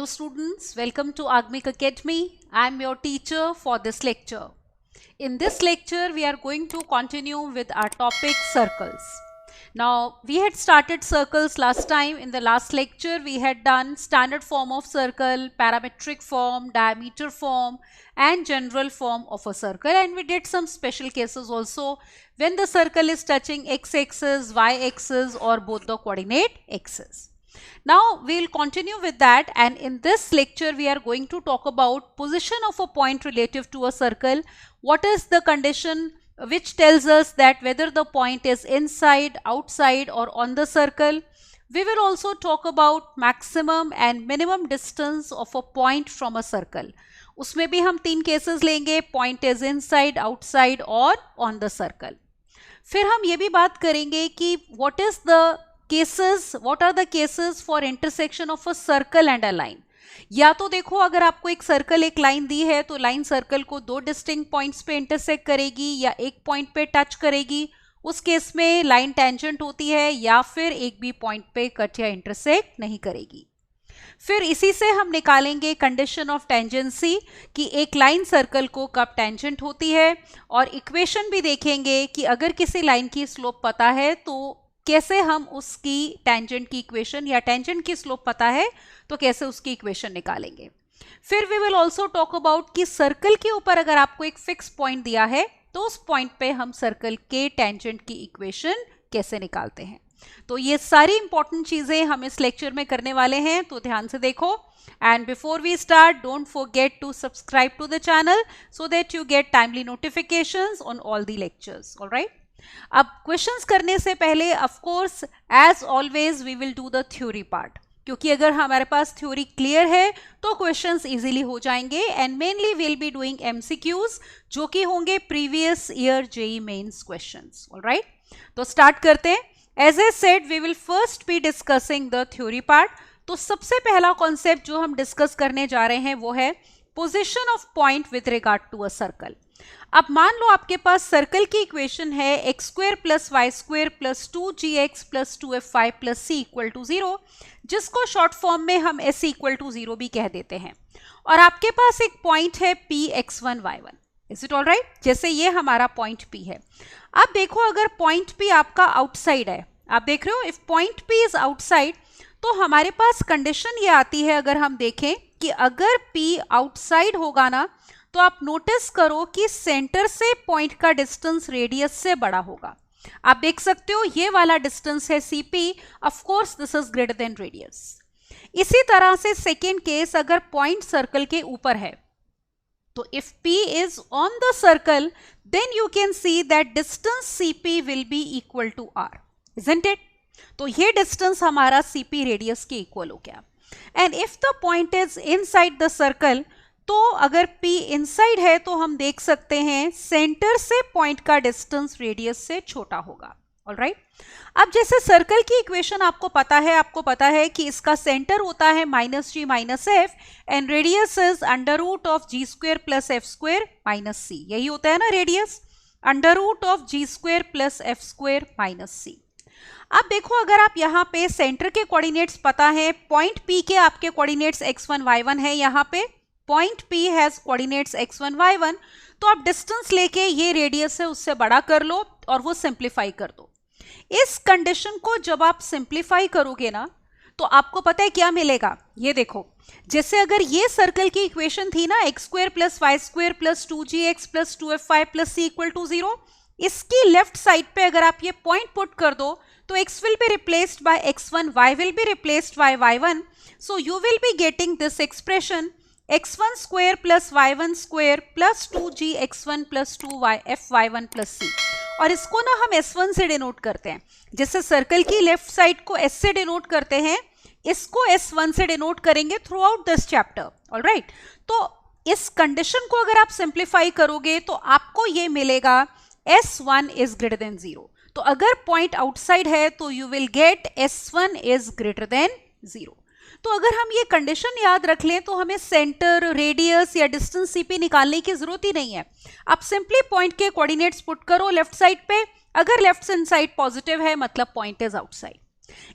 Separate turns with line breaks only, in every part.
Hello students, welcome to Agmik Academy. I am your teacher for this lecture. In this lecture, we are going to continue with our topic circles. Now, we had started circles last time. In the last lecture, we had done standard form of circle, parametric form, diameter form and general form of a circle, and we did some special cases also when the circle is touching x-axis, y-axis or both the coordinate axes. Now we will continue with that, and in this lecture we are going to talk about position of a point relative to a circle. What is the condition which tells us that whether the point is inside, outside or on the circle. We will also talk about maximum and minimum distance of a point from a circle. उसमें भी हम 3 cases लेंगे, point is inside, outside और on the circle. फिर हम ये भी बात करेंगे कि what are the cases for intersection of a circle and a line. या तो देखो, अगर आपको एक सर्कल एक लाइन दी है तो लाइन सर्कल को 2 डिस्टिंक्ट पॉइंट्स पे इंटरसेक्ट करेगी या एक पॉइंट पे टच करेगी, उस केस में लाइन टेंजेंट होती है, या फिर एक भी पॉइंट पे कट या इंटरसेक्ट नहीं करेगी. फिर इसी से हम निकालेंगे कंडीशन ऑफ टेंजेंसी कि एक लाइन सर्कल को कब टेंजेंट होती है, और इक्वेशन भी देखेंगे कि अगर किसी लाइन की स्लोप पता है तो कैसे हम उसकी टेंजेंट की इक्वेशन, या टेंजेंट की स्लोप पता है तो कैसे उसकी इक्वेशन निकालेंगे. फिर we will also talk about कि सर्कल के ऊपर अगर आपको एक फिक्स पॉइंट दिया है तो उस पॉइंट पे हम सर्कल के टेंजेंट की इक्वेशन कैसे निकालते हैं. तो ये सारी इंपॉर्टेंट चीजें हम इस लेक्चर में करने वाले हैं, तो ध्यान से देखो. And before we start, don't forget to subscribe to the channel so that you get timely notifications on all the lectures. Alright, अब क्वेश्चंस करने से पहले of course as always we will do the theory part, क्योंकि अगर हमारे पास theory clear है तो questions easily हो जाएंगे. And mainly we will be doing MCQs जो कि होंगे previous year JEE mains questions. Alright, तो स्टार्ट करते हैं. As I said, we will first be discussing the theory part. तो सबसे पहला कॉन्सेप्ट जो हम डिस्कस करने जा रहे हैं वो है position of point with regard to a circle. अब मान लो आपके पास सर्कल की इक्वेशन है x square plus y square plus 2gx plus 2fy plus c equal to 0, जिसको शॉर्ट फॉर्म में हम s इक्वल टू 0 भी कह देते हैं. और आपके पास एक पॉइंट है p x1 y1. Is it all right? जैसे ये हमारा पॉइंट p है. अब देखो, अगर पॉइंट p आपका आउटसाइड है, आप देख रहे हो, if point p is outside, तो हमारे पास कंडीशन ये आती है, अगर हम देखें कि अगर p आउटसाइड होगा ना, तो आप नोटिस करो कि सेंटर से पॉइंट का डिस्टेंस रेडियस से बड़ा होगा. आप देख सकते हो ये वाला डिस्टेंस है cp, of course this is greater than radius. इसी तरह से सेकेंड केस, अगर पॉइंट सर्कल के ऊपर है, तो if p is on the circle, then you can see that distance cp will be equal to r, isn't it? तो ये डिस्टेंस हमारा cp रेडियस के इक्वल हो गया. And if the point is inside the circle, तो अगर p inside है तो हम देख सकते हैं सेंटर से पॉइंट का डिस्टेंस रेडियस से छोटा होगा. ऑलराइट, अब जैसे सर्कल की इक्वेशन आपको पता है कि इसका सेंटर होता है -g - f and radius is under root of g square plus f square minus c. यही होता है ना radius, under root of g square plus f square minus c. अब देखो, अगर आप यहाँ पे सेंटर के कोऑर्डिनेट्स पता है, पॉइंट p के आपके कोऑर्डिनेट्स x1 y1 है, यहाँ पे point p has coordinates x1 y1, तो आप डिस्टेंस लेके ये रेडियस है उससे बड़ा कर लो और वो सिंप्लीफाई कर दो. इस कंडीशन को जब आप सिंप्लीफाई करोगे ना, तो आपको पता है क्या मिलेगा. ये देखो, जैसे अगर ये सर्कल की इक्वेशन थी ना, x square plus y square plus 2gx plus 2fy plus c equal to 0, इसकी लेफ्ट साइड पे अगर आप ये पॉइंट पुट कर दो तो x will be replaced by x1, y will be replaced by y1, so you will be getting this expression x1 square plus y1 square plus 2gx1 plus 2fy1 plus c. और इसको ना हम s1 से denote करते हैं, जैसे circle की left side को s से डिनोट करते हैं, इसको s1 से डिनोट करेंगे through out this chapter. Alright, तो इस कंडीशन को अगर आप सिंप्लीफाई करोगे तो आपको ये मिलेगा s1 इज ग्रेटर देन 0. तो अगर पॉइंट आउटसाइड है तो you will get s1 is greater than 0. तो अगर हम ये कंडीशन याद रख लें तो हमें सेंटर, रेडियस या डिस्टेंस cp निकालने की जरूरत ही नहीं है. आप सिंपली पॉइंट के कोऑर्डिनेट्स पुट करो लेफ्ट साइड पे. अगर लेफ्ट साइड पॉजिटिव है मतलब पॉइंट इज आउटसाइड.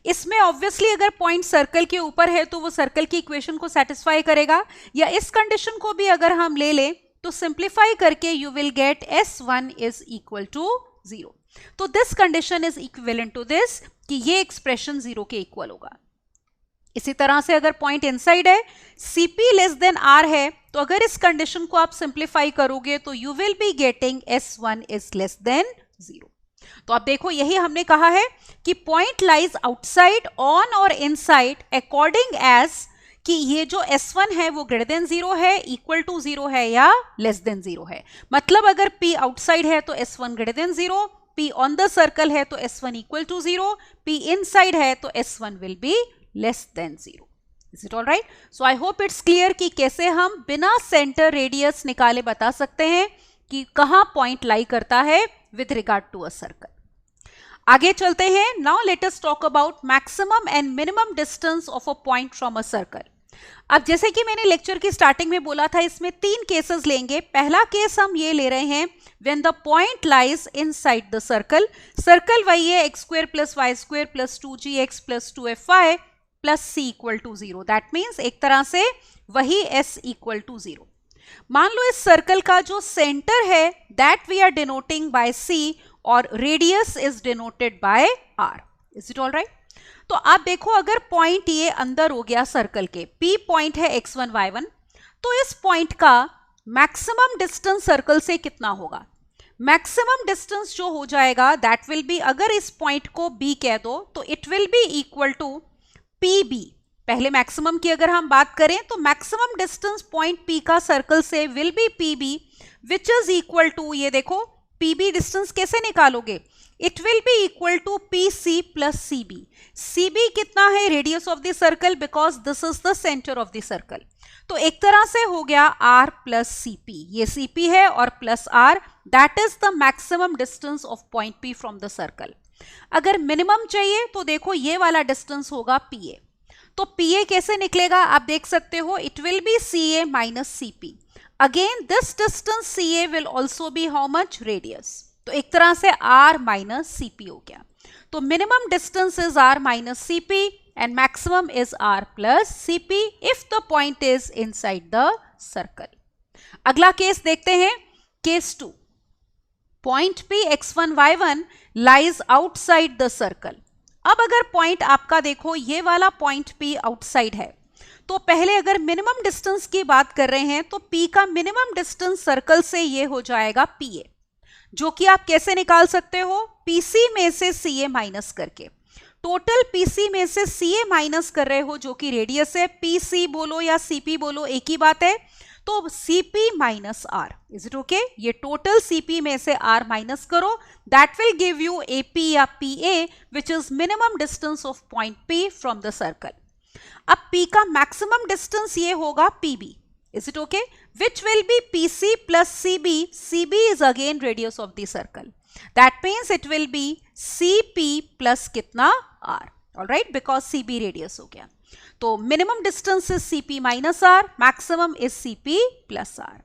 इसमें ऑब्वियसली अगर पॉइंट सर्कल के ऊपर है तो वो सर्कल की इक्वेशन को सेटिस्फाई करेगा, या इस कंडीशन को भी अगर हम ले लें तो सिंप्लीफाई करके you will get S1 is equal to 0। तो this condition is equivalent to this कि ये एक्सप्रेशन 0 के इक्वल होगा। इसी तरह से अगर पॉइंट इनसाइड है, CP लेस देन R है, तो अगर इस कंडीशन को आप सिंप्लीफाई करोगे तो you will be getting S1 is less then 0। तो अब देखो यही हमने कहा है कि पॉइंट लाइज आउटसाइड, ऑन और इनसाइड अकॉर्डिंग एज कि ये जो S1 है वो ग्रेटर देन 0 है, इक्वल टू 0 है या लेस देन 0 है। मतलब अगर P आउटसाइड है तो S1 greater than 0, P on the circle है तो S1 equal to 0, P inside है तो S1 will be less then 0। Is it all right? So I hope it's clear कि कैसे हम बिना सेंटर रेडियस निकाले बता सकते हैं कि कहां पॉइंट लाई करता है with regard to a circle। आगे चलते हैं। Now let us talk about maximum and minimum distance of a point from a circle। अब जैसे कि मैंने लेक्चर की स्टार्टिंग में बोला था, इसमें 3 केसेस लेंगे। पहला केस हम ये ले रहे हैं when the point lies inside the circle। Circle वही है x square plus y square plus 2gx plus 2fy plus c equal to 0। That means एक तरह से वही s equal to 0। मान लो इस सर्कल का जो सेंटर है that we are denoting by C और radius is denoted by R। Is it all right? तो आप देखो अगर पॉइंट ये अंदर हो गया सर्कल के, P पॉइंट है x1 y1, तो इस पॉइंट का मैक्सिमम डिस्टेंस सर्कल से कितना होगा? मैक्सिमम डिस्टेंस जो हो जाएगा दैट विल बी, अगर इस पॉइंट को B कह दो तो it will be equal to PB। पहले मैक्सिमम की अगर हम बात करें तो मैक्सिमम डिस्टेंस पॉइंट P का सर्कल से will be PB which is equal to, ये देखो PB डिस्टेंस कैसे निकालोगे? It will be equal to PC plus CB। CB कितना है? Radius of the circle, because this is the centre of the circle. तो एक तरह से हो गया R प्लस CP, ये CP है और plus R, that is the maximum distance of point P from the circle. अगर मिनिमम चाहिए तो देखो ये वाला डिस्टेंस होगा PA। तो PA कैसे निकलेगा आप देख सकते हो, it will be CA minus CP। Again this distance CA will also be how much? Radius. तो एक तरह से R माइनस CP हो गया। तो minimum distance is R minus CP and maximum is R plus CP if the point is inside the circle. अगला case देखते हैं, case 2। Point P x1 y1 lies outside the circle. अब अगर point आपका देखो ये वाला पॉइंट P आउटसाइड है, तो पहले अगर मिनिमम डिस्टेंस की बात कर रहे हैं तो P का मिनिमम डिस्टेंस सर्कल से ये हो जाएगा PA, जो कि आप कैसे निकाल सकते हो? PC में से CA माइनस करके। टोटल PC में से CA माइनस कर रहे हो जो कि रेडियस है, PC बोलो या CP बोलो एक ही बात है। तो CP minus R, is it okay? ये टोटल CP में से R माइनस करो, that will give you AP या PA which is minimum distance of point P from the circle. अब P का मैक्सिमम डिस्टेंस ये होगा PB, is it okay? Which will be PC plus CB. CB is again radius of the circle. That means it will be CP plus कितना? R. Alright, because CB radius हो गया। तो minimum distance is CP minus R, maximum is CP plus R.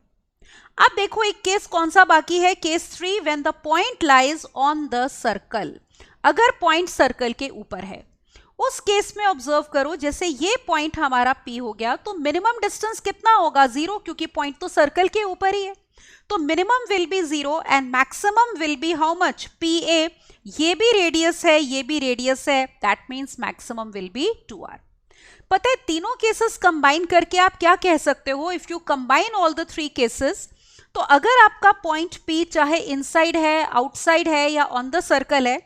अब देखो एक case कौन सा बाकी है, case 3, when the point lies on the circle। अगर पॉइंट सर्कल के ऊपर है, उस केस में ऑब्जर्व करो, जैसे ये पॉइंट हमारा P हो गया तो मिनिमम डिस्टेंस कितना होगा? 0, क्योंकि पॉइंट तो सर्कल के ऊपर ही है। तो minimum will be 0 and maximum will be how much? PA। ये भी रेडियस है, ये भी रेडियस है, that means maximum will be 2R। पता है तीनों केसेस कंबाइन करके आप क्या कह सकते हो? If you combine all the 3 cases, तो अगर आपका पॉइंट P चाहे इनसाइड है, आउटसाइड है या ऑन द सर्कल है,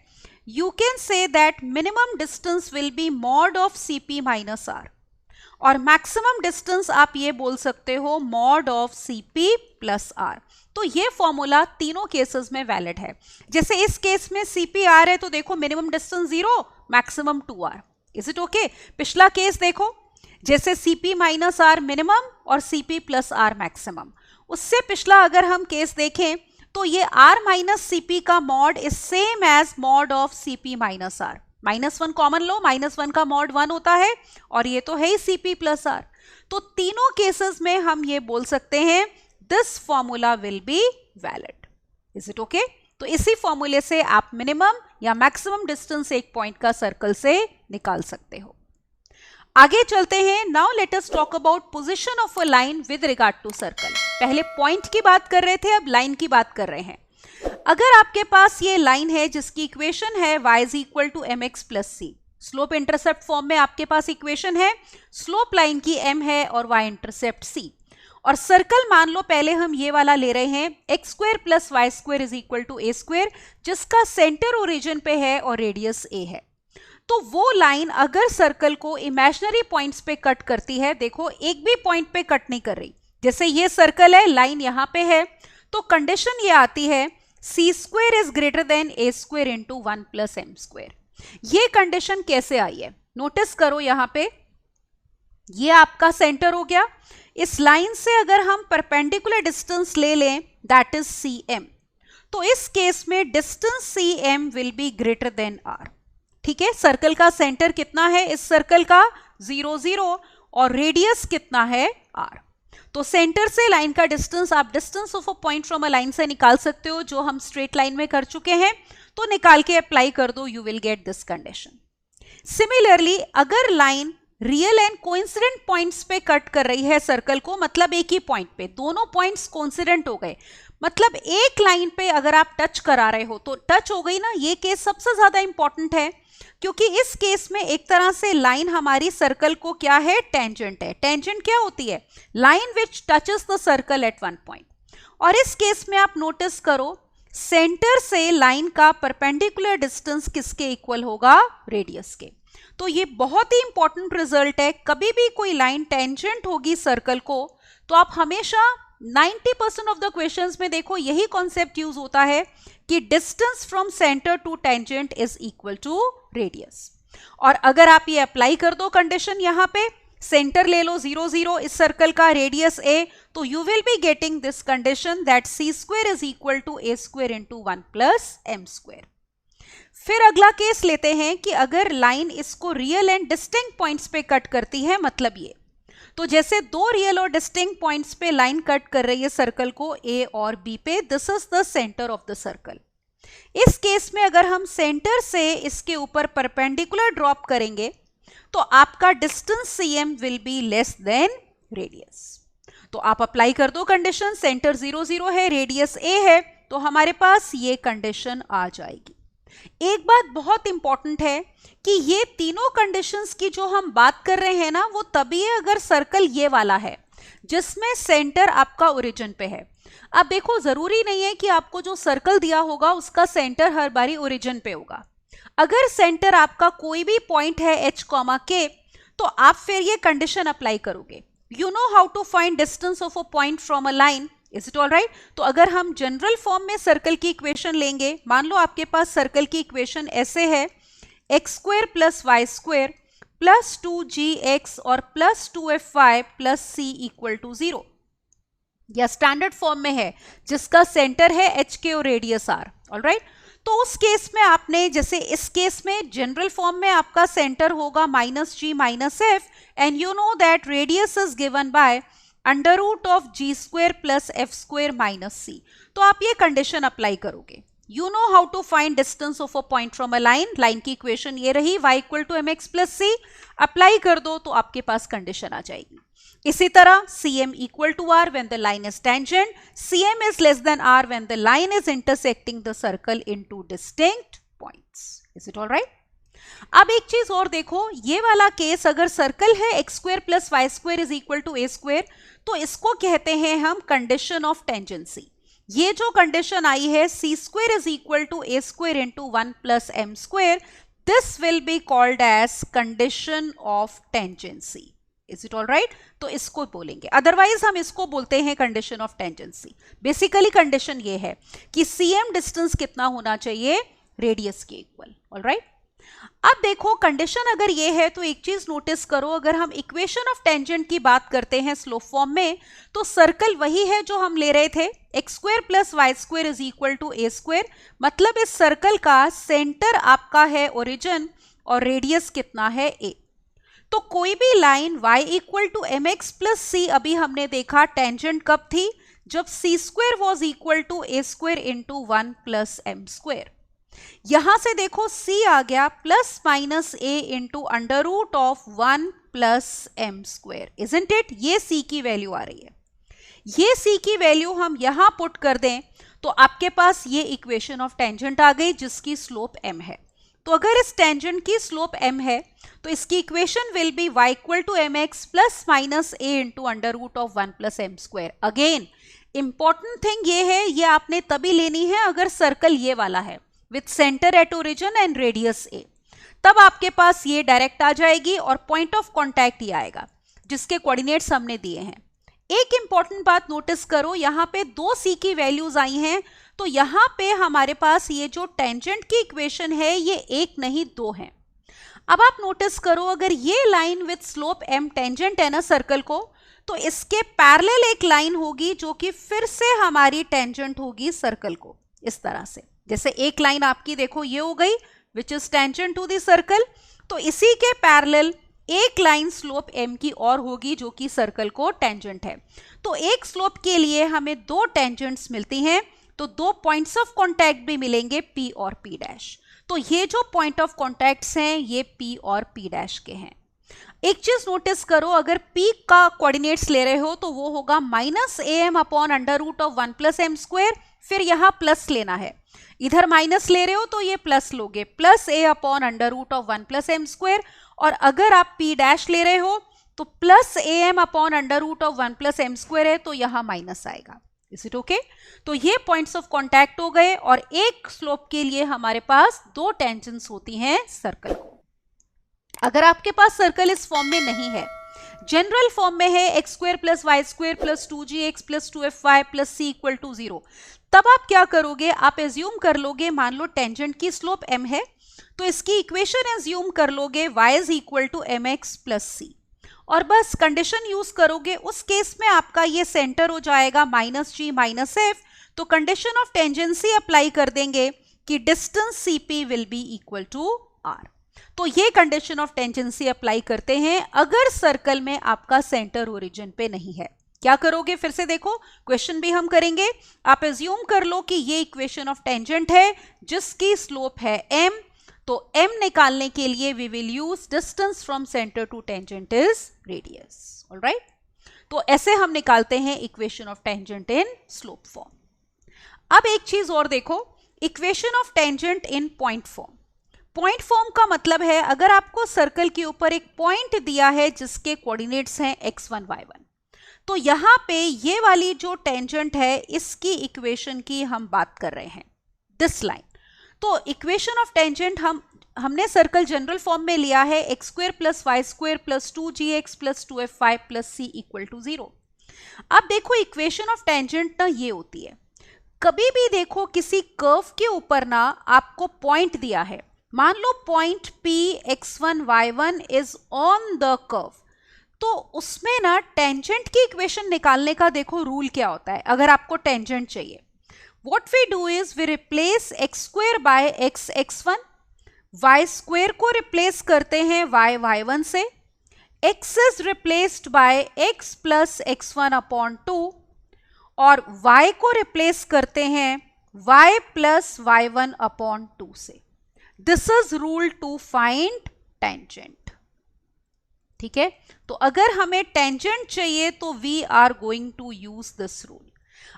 you can say that minimum distance will be mod of CP minus R और maximum distance आप ये बोल सकते हो mod of CP plus R। तो ये फॉर्मूला तीनों केसेस में वैलिड है। जैसे इस केस में CP R है तो देखो minimum distance 0, maximum 2R। Is it okay? पिछला केस देखो, जैसे CP माइनस R मिनिमम और CP प्लस R मैक्सिमम। उससे पिछला अगर हम केस देखें तो ये R माइनस CP का mod is same as mod of CP minus R। -1 common लो, -1 का मॉड 1 होता है और ये तो है ही CP प्लस R। तो तीनों केसेस में हम ये बोल सकते हैं this formula will be valid. Is it okay? तो इसी फॉर्मूले से आप मिनिमम या मैक्सिमम डिस्टेंस एक पॉइंट का सर्कल से निकाल सकते हो। आगे चलते हैं। Now let us talk about position of a line with regard to circle. पहले पॉइंट की बात कर रहे थे, अब लाइन की बात कर रहे हैं। अगर आपके पास ये लाइन है जिसकी इक्वेशन है y is equal to mx plus c, slope intercept form में आपके पास इक्वेशन है, स्लोप लाइन की m है और y इंटरसेप्ट c, और सर्कल मान लो पहले हम ये वाला ले रहे हैं x square plus y square is equal to a square, जिसका सेंटर ओरिजिन पे है और रेडियस a है। तो वो लाइन अगर सर्कल को इमेजिनरी पॉइंट्स पे कट करती है, देखो एक भी पॉइंट पे कट नहीं कर रही, जैसे ये सर्कल है, लाइन यहां पे है, तो कंडीशन ये आती है c square is greater than a square into 1 plus m square. ये कंडीशन कैसे आई है, नोटिस करो यहां पे, ये आपका सेंटर हो गया। इस लाइन से अगर हम परपेंडिकुलर डिस्टेंस ले लें दैट इज सी एम, तो इस केस में distance c m will be greater than r. ठीक है, सर्कल का सेंटर कितना है इस सर्कल का 0 0 और रेडियस कितना है r। तो सेंटर से लाइन का डिस्टेंस आप distance of a point from a line से निकाल सकते हो, जो हम स्ट्रेट लाइन में कर चुके हैं, तो निकाल के अप्लाई कर दो, you will get this condition. Similarly अगर line real and coincident points पे कट कर रही है सर्कल को, मतलब एक ही पॉइंट पे, दोनों पॉइंट्स कोइंसिडेंट हो गए, मतलब एक लाइन पे अगर आप टच करा रहे हो तो टच हो गई ना, ये केस सबसे ज्यादा इंपॉर्टेंट है, क्योंकि इस केस में एक तरह से लाइन हमारी सर्कल को क्या है, टेंजेंट है। टेंजेंट क्या होती है, line which touches the circle eight one point. और इस केस में आप नोटिस करो सेंटर से लाइन का परपेंडिकुलर डिस्टेंस किसके इक्वल होगा, रेडियस के। तो ये बहुत ही इंपॉर्टेंट रिजल्ट है, कभी भी कोई लाइन टेंजेंट होगी सर्कल को तो आप हमेशा 90% ऑफ द क्वेश्चंस में देखो यही कॉन्सेप्ट यूज होता है कि distance from centre to tangent is equal to radius. और अगर आप ये अप्लाई कर दो कंडीशन, यहां पे सेंटर ले लो 0 0 इस सर्कल का, रेडियस a, तो you will be getting this condition that c square is equal to a square into 1 plus m square. फिर अगला केस लेते हैं कि अगर लाइन इसको रियल एंड डिस्टिंक्ट पॉइंट्स पे कट करती है, मतलब ये, तो जैसे दो रियल और डिस्टिंक्ट पॉइंट्स पे लाइन कट कर रही है सर्कल को a और b पे, this is the centre of the circle. इस केस में अगर हम सेंटर से इसके ऊपर परपेंडिकुलर ड्रॉप करेंगे तो आपका distance cm will be less then radius. तो आप अप्लाई कर दो कंडीशन, सेंटर 0 0 है, रेडियस a है, तो हमारे पास ये कंडीशन आ जाएगी। एक बात बहुत इंपॉर्टेंट है कि ये तीनों कंडीशंस की जो हम बात कर रहे हैं ना, वो तभी है अगर सर्कल ये वाला है जिसमें सेंटर आपका ओरिजिन पे है। अब देखो जरूरी नहीं है कि आपको जो सर्कल दिया होगा उसका सेंटर हर बारी ओरिजिन पे होगा। अगर सेंटर आपका कोई भी पॉइंट है h, k, तो आप फिर ये कंडीशन अप्लाई करोगे। You know how to find distance of a point from a line, is it all right. तो अगर हम जनरल फॉर्म में सर्कल की इक्वेशन लेंगे, मान लो आपके पास सर्कल की इक्वेशन ऐसे है, x square plus y square plus 2gx और plus 2fy plus c equal to 0, या स्टैंडर्ड फॉर्म में है जिसका सेंटर है hk और रेडियस r, ऑल राइट। तो उस केस में आपने, जैसे इस केस में जनरल फॉर्म में आपका सेंटर होगा -g - f, and you know that radius is given by under root of g square plus f square minus c। तो आप ये कंडीशन अप्लाई करोगे। You know how to find distance of a point from a line, line की equation ये रही, y equal to mx plus c, apply कर दो तो आपके पास कंडीशन आ जाएगी। इसी तरह cm equal to r when the line is tangent, cm is less than r when the line is intersecting the circle in two distinct points. Is it all right? अब एक चीज और देखो, ये वाला केस अगर सर्कल है x square plus y square is equal to a square, तो इसको कहते हैं हम कंडीशन ऑफ टेंजेंसी। ये जो कंडीशन आई है c square is equal to a square into 1 plus m square, this will be called as condition of tangency. Is it all right. तो इसको बोलेंगे, अदरवाइज हम इसको बोलते हैं condition of tangency. Basically condition ये है कि cm डिस्टेंस कितना होना चाहिए, रेडियस के इक्वल, ऑल राइट। अब देखो कंडीशन अगर ये है तो एक चीज नोटिस करो, अगर हम इक्वेशन ऑफ टेंजेंट की बात करते हैं स्लोप फॉर्म में, तो सर्कल वही है जो हम ले रहे थे, x square plus y square is equal to a square, मतलब इस सर्कल का सेंटर आपका है ओरिजिन और रेडियस कितना है a। तो कोई भी line y equal to mx plus c, अभी हमने देखा टेंजेंट कब थी, जब c square was equal to a square into 1 plus m square. यहां से देखो c आ गया plus minus a into under root of 1 plus m square, isn't it? ये c की वैल्यू आ रही है। ये c की वैल्यू हम यहां पुट कर दें तो आपके पास ये इक्वेशन ऑफ टेंजेंट आ गई जिसकी स्लोप m है। तो अगर इस टेंजेंट की स्लोप m है तो इसकी equation will be y equal to m x plus minus a into under root of 1 plus m square. Again important thing ये है, ये आपने तभी लेनी है अगर सर्कल ये वाला है with centre at origin and radius a, तब आपके पास ये डायरेक्ट आ जाएगी और पॉइंट ऑफ कॉन्टैक्ट ये आएगा जिसके कोऑर्डिनेट्स हमने दिए हैं। एक इंपॉर्टेंट बात नोटिस करो, यहाँ पे दो c की वैल्यूज आई हैं, तो यहाँ पे हमारे पास ये जो टेंजेंट की इक्वेशन है ये एक नहीं दो है। अब आप नोटिस करो, अगर ये line with slope m tangent है ना सर्कल को, तो इसके पैरेलल एक लाइन होगी जो कि फिर से हमारी टेंजेंट होगी सर्कल को, इस तरह से। जैसे एक लाइन आपकी देखो ये हो गई which is tangent to the circle, तो इसी के पैरेलल एक लाइन स्लोप m की और होगी जो कि सर्कल को टेंजेंट है। तो एक स्लोप के लिए हमें दो टेंजेंट्स मिलती हैं, तो दो पॉइंट्स ऑफ कॉन्टैक्ट भी मिलेंगे p और p डैश। तो ये जो पॉइंट ऑफ कॉन्टैक्ट्स हैं ये p और p डैश के हैं। एक चीज नोटिस करो, अगर p का कोऑर्डिनेट्स ले रहे हो तो वो होगा minus am upon under root of 1 plus m square, फिर यहाँ प्लस लेना है, इधर माइनस ले रहे हो तो ये प्लस लोगे, plus a upon under root of 1 plus m square, और अगर आप p डैश ले रहे हो तो plus am upon under root of 1 plus m square है, तो यहाँ माइनस आएगा। Is it okay? तो ये पॉइंट्स ऑफ कॉन्टैक्ट हो गए और एक स्लोप के लिए हमारे पास दो टेंजेंट्स होती हैं सर्कल को। अगर आपके पास सर्कल इस फॉर्म में नहीं है, जनरल फॉर्म में है x square plus y square plus 2gx plus 2fy plus c equal to 0, तब आप क्या करोगे, आप एज्यूम कर लोगे, मान लो टेंजेंट की स्लोप m है तो इसकी इक्वेशन एज्यूम कर लोगे y is equal to mx plus c, और बस कंडीशन यूज करोगे। उस केस में आपका ये सेंटर हो जाएगा माइनस g माइनस f, तो कंडीशन ऑफ टेंजेंसी अप्लाई कर देंगे कि distance cp will be equal to r। तो ये कंडीशन ऑफ टेंजेंसी अप्लाई करते हैं अगर सर्कल में आपका सेंटर ओरिजिन पे नहीं है। क्या करोगे, फिर से देखो, क्वेश्चन भी हम करेंगे। आप एज्यूम कर लो कि ये इक्वेशन ऑफ टेंजेंट है जिसकी स्लोप है m, तो m निकालने के लिए we will use distance from centre to tangent is radius. Alright, तो ऐसे हम निकालते हैं equation of tangent in slope form. अब एक चीज और देखो, equation of tangent in point form. Point form का मतलब है अगर आपको सर्कल के ऊपर एक पॉइंट दिया है जिसके कोऑर्डिनेट्स हैं x1 y1, तो यहां पे ये वाली जो टेंजेंट है इसकी इक्वेशन की हम बात कर रहे हैं, दिस लाइन। तो इक्वेशन ऑफ टेंजेंट हमने सर्कल जनरल फॉर्म में लिया है x square plus y square plus 2gx plus 2fy plus c equal to 0। अब देखो इक्वेशन ऑफ टेंजेंट ना ये होती है, कभी भी देखो किसी कर्व के ऊपर ना आपको पॉइंट दिया है, मान लो point P x1 y1 is on the curve, तो उसमें ना टेंजेंट की इक्वेशन निकालने का देखो रूल क्या होता है। अगर आपको टेंजेंट चाहिए, what we do is we replace x square by x x1, y square को रिप्लेस करते हैं y y1 से, x is replaced by x plus x1 upon 2, और y को रिप्लेस करते हैं y प्लस y1 अपॉन 2 से। This is rule to find tangent. ठीक है, तो अगर हमें टेंजेंट चाहिए तो we are going to use this rule.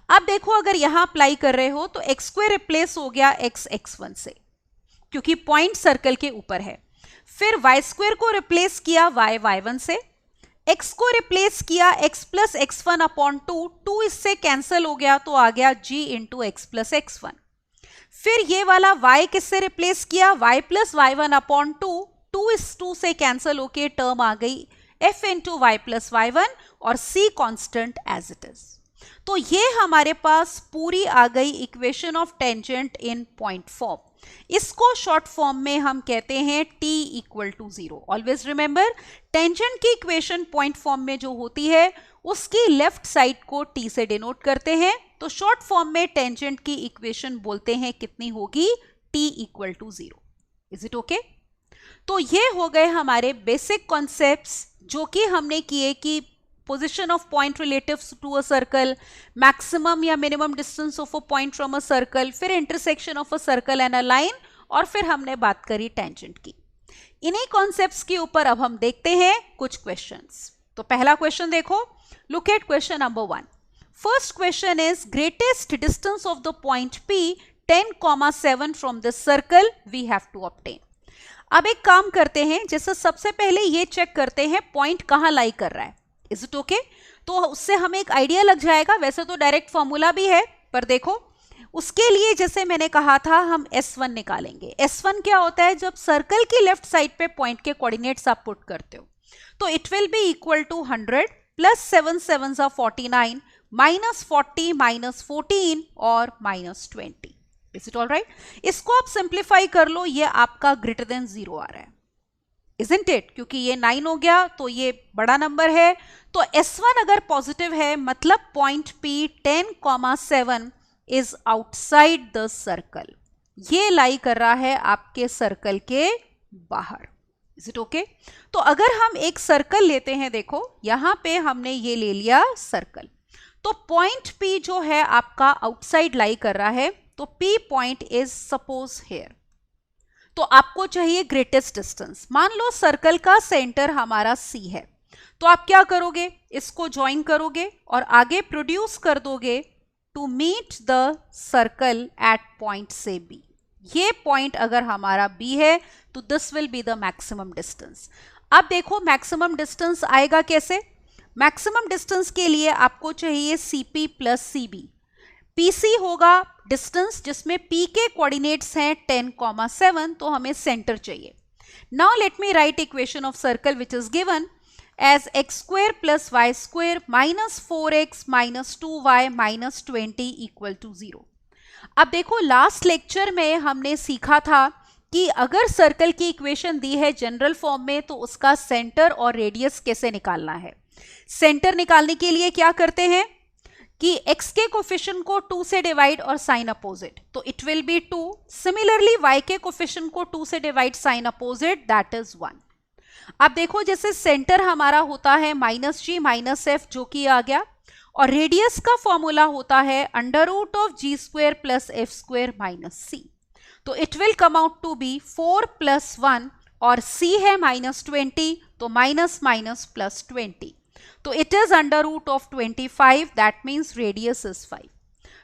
अब देखो अगर यहां अप्लाई कर रहे हो तो एक्स स्क्वायर रिप्लेस हो गया एक्स x1 से क्योंकि पॉइंट सर्कल के ऊपर है, फिर वाई स्क्वायर को रिप्लेस किया y y1 से, x को रिप्लेस किया x प्लस x1 अपॉन 2, 2 इससे कैंसिल हो गया तो आ गया g into x plus x1, फिर ये वाला y किससे रिप्लेस किया y प्लस y1 अपॉन 2, 2 इस 2 से कैंसिल होके टर्म आ गई f into Y plus y1 और c constant as it is. तो ये हमारे पास पूरी आ गई equation of tangent in point form. इसको शॉर्ट फॉर्म में हम कहते हैं t equal to 0। Always remember, tangent की इक्वेशन पॉइंट फॉर्म में जो होती है उसकी लेफ्ट साइड को t से डिनोट करते हैं, तो शॉर्ट फॉर्म में टेंजेंट की इक्वेशन बोलते हैं कितनी होगी, t equal to 0। Is it okay? तो ये हो गए हमारे बेसिक कॉन्सेप्ट्स जो कि हमने किए कि position of point relative to a circle, maximum या minimum distance of a point from a circle, फिर intersection of a circle and a line, और फिर हमने बात करी tangent की. इन्हीं कॉन्सेप्ट्स के ऊपर अब हम देखते हैं कुछ क्वेश्चंस. तो पहला क्वेश्चन देखो, look at question number 1. First question is greatest distance of the point P 10,7 from the circle we have to obtain. अब एक काम करते हैं, जैसे सबसे पहले ये चेक करते हैं पॉइंट कहाँ लाई कर रहा है. Is it okay? तो उससे हमें एक आइडिया लग जाएगा. वैसे तो डायरेक्ट फॉर्मूला भी है, पर देखो उसके लिए जैसे मैंने कहा था हम S1 निकालेंगे. S1 क्या होता है? जब सर्कल की लेफ्ट साइड पे पॉइंट के कोऑर्डिनेट्स आप पुट करते हो तो it will be equal to 100 plus 7 7s are 49 minus 40 minus 14 और minus 20. Is it all right? इसको आप सिंप्लीफाई कर लो, ये आपका ग्रेटर देन 0 आ रहा है, इजंट इट? क्योंकि ये 9 हो गया तो ये बड़ा नंबर है. तो S1 अगर पॉजिटिव है मतलब point P 10,7 is outside the circle. ये लाई कर रहा है आपके सर्कल के बाहर. Is it okay? तो अगर हम एक सर्कल लेते हैं, देखो यहां पे हमने ये ले लिया सर्कल, तो पॉइंट P जो है आपका आउटसाइड लाई कर रहा है. तो P point is suppose here. तो आपको चाहिए ग्रेटेस्ट डिस्टेंस. मान लो सर्कल का सेंटर हमारा C है, तो आप क्या करोगे? इसको ज्वाइन करोगे और आगे प्रोड्यूस कर दोगे to meet the circle at point से B. ये पॉइंट अगर हमारा B है तो this will be the maximum distance. अब देखो मैक्सिमम डिस्टेंस आएगा कैसे? मैक्सिमम डिस्टेंस के लिए आपको चाहिए CP प्लस CB. PC होगा डिस्टेंस जिसमें P के कोऑर्डिनेट्स हैं 10,7, तो हमें सेंटर चाहिए. Now let me right equation of circle which is given as x square plus y square minus 4x minus 2y minus 20 equal to 0. अब देखो last lecture में हमने सीखा था कि अगर सर्कल की इक्वेशन दी है जनरल फॉर्म में तो उसका सेंटर और रेडियस कैसे निकालना है. सेंटर निकालने के लिए क्या करते हैं कि x के कोफिशिएंट को 2 से डिवाइड और साइन अपोजिट, तो it will be 2. Similarly y के कोफिशिएंट को 2 से divide sign opposite, that is 1. अब देखो जैसे सेंटर हमारा होता है -g माइनस f जो कि आ गया, और रेडियस का फॉर्मूला होता है under root of g square plus f square minus c. तो it will come out to be 4 plus 1 और c है -20, तो माइनस माइनस प्लस 20. तो it is under root of 25, that means radius is 5.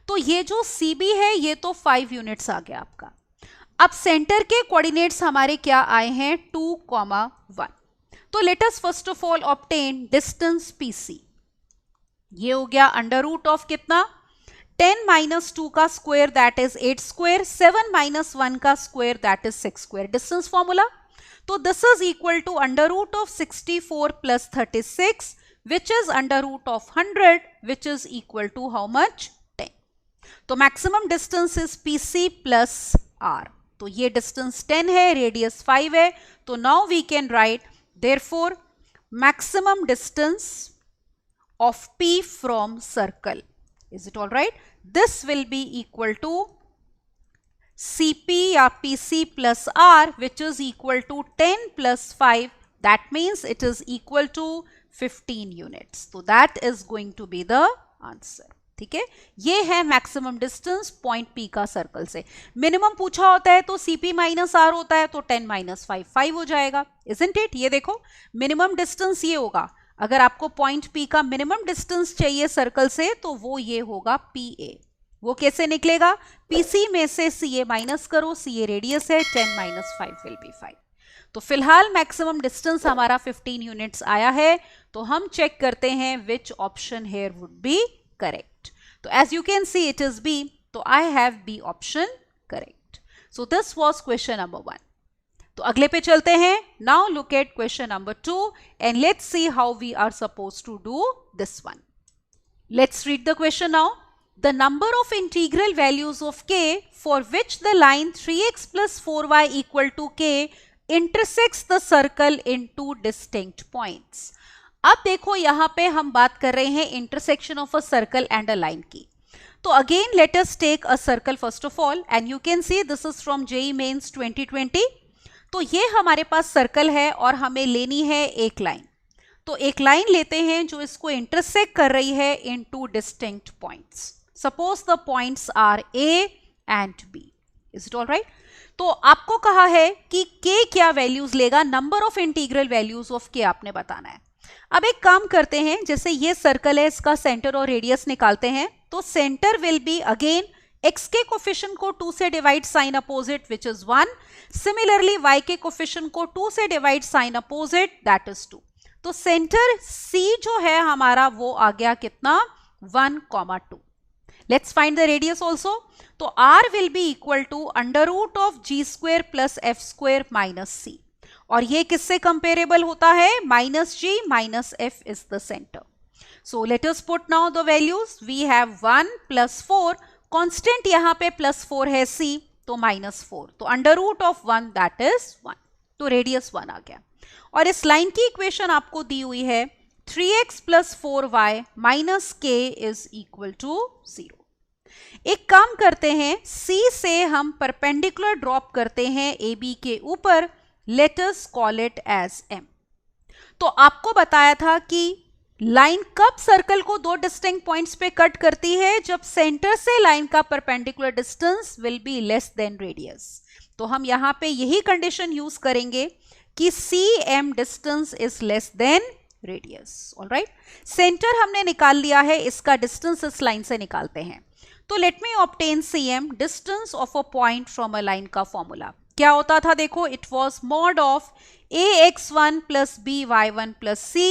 तो ये जो CB है ये तो 5 यूनिट्स आ गया आपका. अब सेंटर के कोऑर्डिनेट्स हमारे क्या आए हैं? 2,1. तो let us first of all obtain distance PC. ये हो गया अंडर रूट ऑफ कितना? 10 माइनस 2 का square that is 8 square, 7 minus 1 का square that is 6 square. Distance formula, तो this is equal to under root of 64 plus 36 which is under root of 100 which is equal to how much? 10. तो maximum distance is PC plus R. तो ये distance 10 है, radius 5 है. तो now we can write therefore maximum distance of P from circle. Is it all right? This will be equal to CP या PC plus R which is equal to 10 plus 5, that means it is equal to 15 units. तो that is going to be the answer. ठीक है, ये है maximum distance point P का circle से. Minimum पूछा होता है तो CP माइनस R होता है, तो 10 माइनस 5 5 हो जाएगा. Isn't it? ये देखो मिनिमम डिस्टेंस ये होगा. अगर आपको पॉइंट P का मिनिमम डिस्टेंस चाहिए सर्कल से तो वो ये होगा PA. वो कैसे निकलेगा? PC में से CA माइनस करो, CA रेडियस है, 10 माइनस 5 विल बी 5. तो फिलहाल मैक्सिमम डिस्टेंस हमारा 15 यूनिट्स आया है. तो हम चेक करते हैं which option here would be correct. So as you can see it is B, so I have B option correct. So this was question number 1. तो अगले पे चलते हैं. Now look at question number 2 and let's see how we are supposed to do this one. Let's read the question now. The number of integral values of k for which the line 3x plus 4y equal to k intersects the circle in two distinct points. अब देखो यहां पे हम बात कर रहे हैं intersection of a circle and a line की. तो again let us take a circle first of all and you can see this is from JEE mains 2020. तो ये हमारे पास सर्कल है और हमें लेनी है एक लाइन. तो एक लाइन लेते हैं जो इसको इंटरसेक्ट कर रही है in two distinct points. Suppose the points are A and B. Is it all right? तो आपको कहा है कि K क्या वैल्यूज लेगा, number of integral values of K आपने बताना है. अब एक काम करते हैं, जैसे ये सर्कल है, इसका सेंटर और रेडियस निकालते हैं. तो centre will be again x के कोफिशिएंट को 2 से divide sign opposite which is 1. Similarly y के कोफिशिएंट को 2 से divide sign opposite that is 2. तो सेंटर C जो है हमारा वो आ गया कितना, 1, 2. Let's find the radius also. तो r will be equal to under root of g square plus f square minus c. और ये किससे कंपेरेबल होता है, minus g minus f is the centre. So let us put now the values. We have 1 plus 4, constant यहां पे plus 4 है c, तो minus 4. तो under root of 1 that is 1. तो रेडियस 1 आ गया. और इस लाइन की इक्वेशन आपको दी हुई है 3x plus 4y minus k is equal to 0. एक काम करते हैं, C से हम परपेंडिकुलर ड्रॉप करते हैं AB के ऊपर. Let us call it as M. तो आपको बताया था कि लाइन कब सर्कल को दो डिस्टिंक्ट पॉइंट्स पे कट करती है, जब सेंटर से लाइन का perpendicular distance will be less then radius. तो हम यहां पे यही कंडीशन यूज करेंगे कि CM distance is less then radius. Alright, centre हमने निकाल लिया है, इसका डिस्टेंस इस लाइन से निकालते हैं. तो let me obtain CM, distance of a point from a line का फॉर्मूला क्या होता था, देखो it was mod of ax1 plus by1 plus c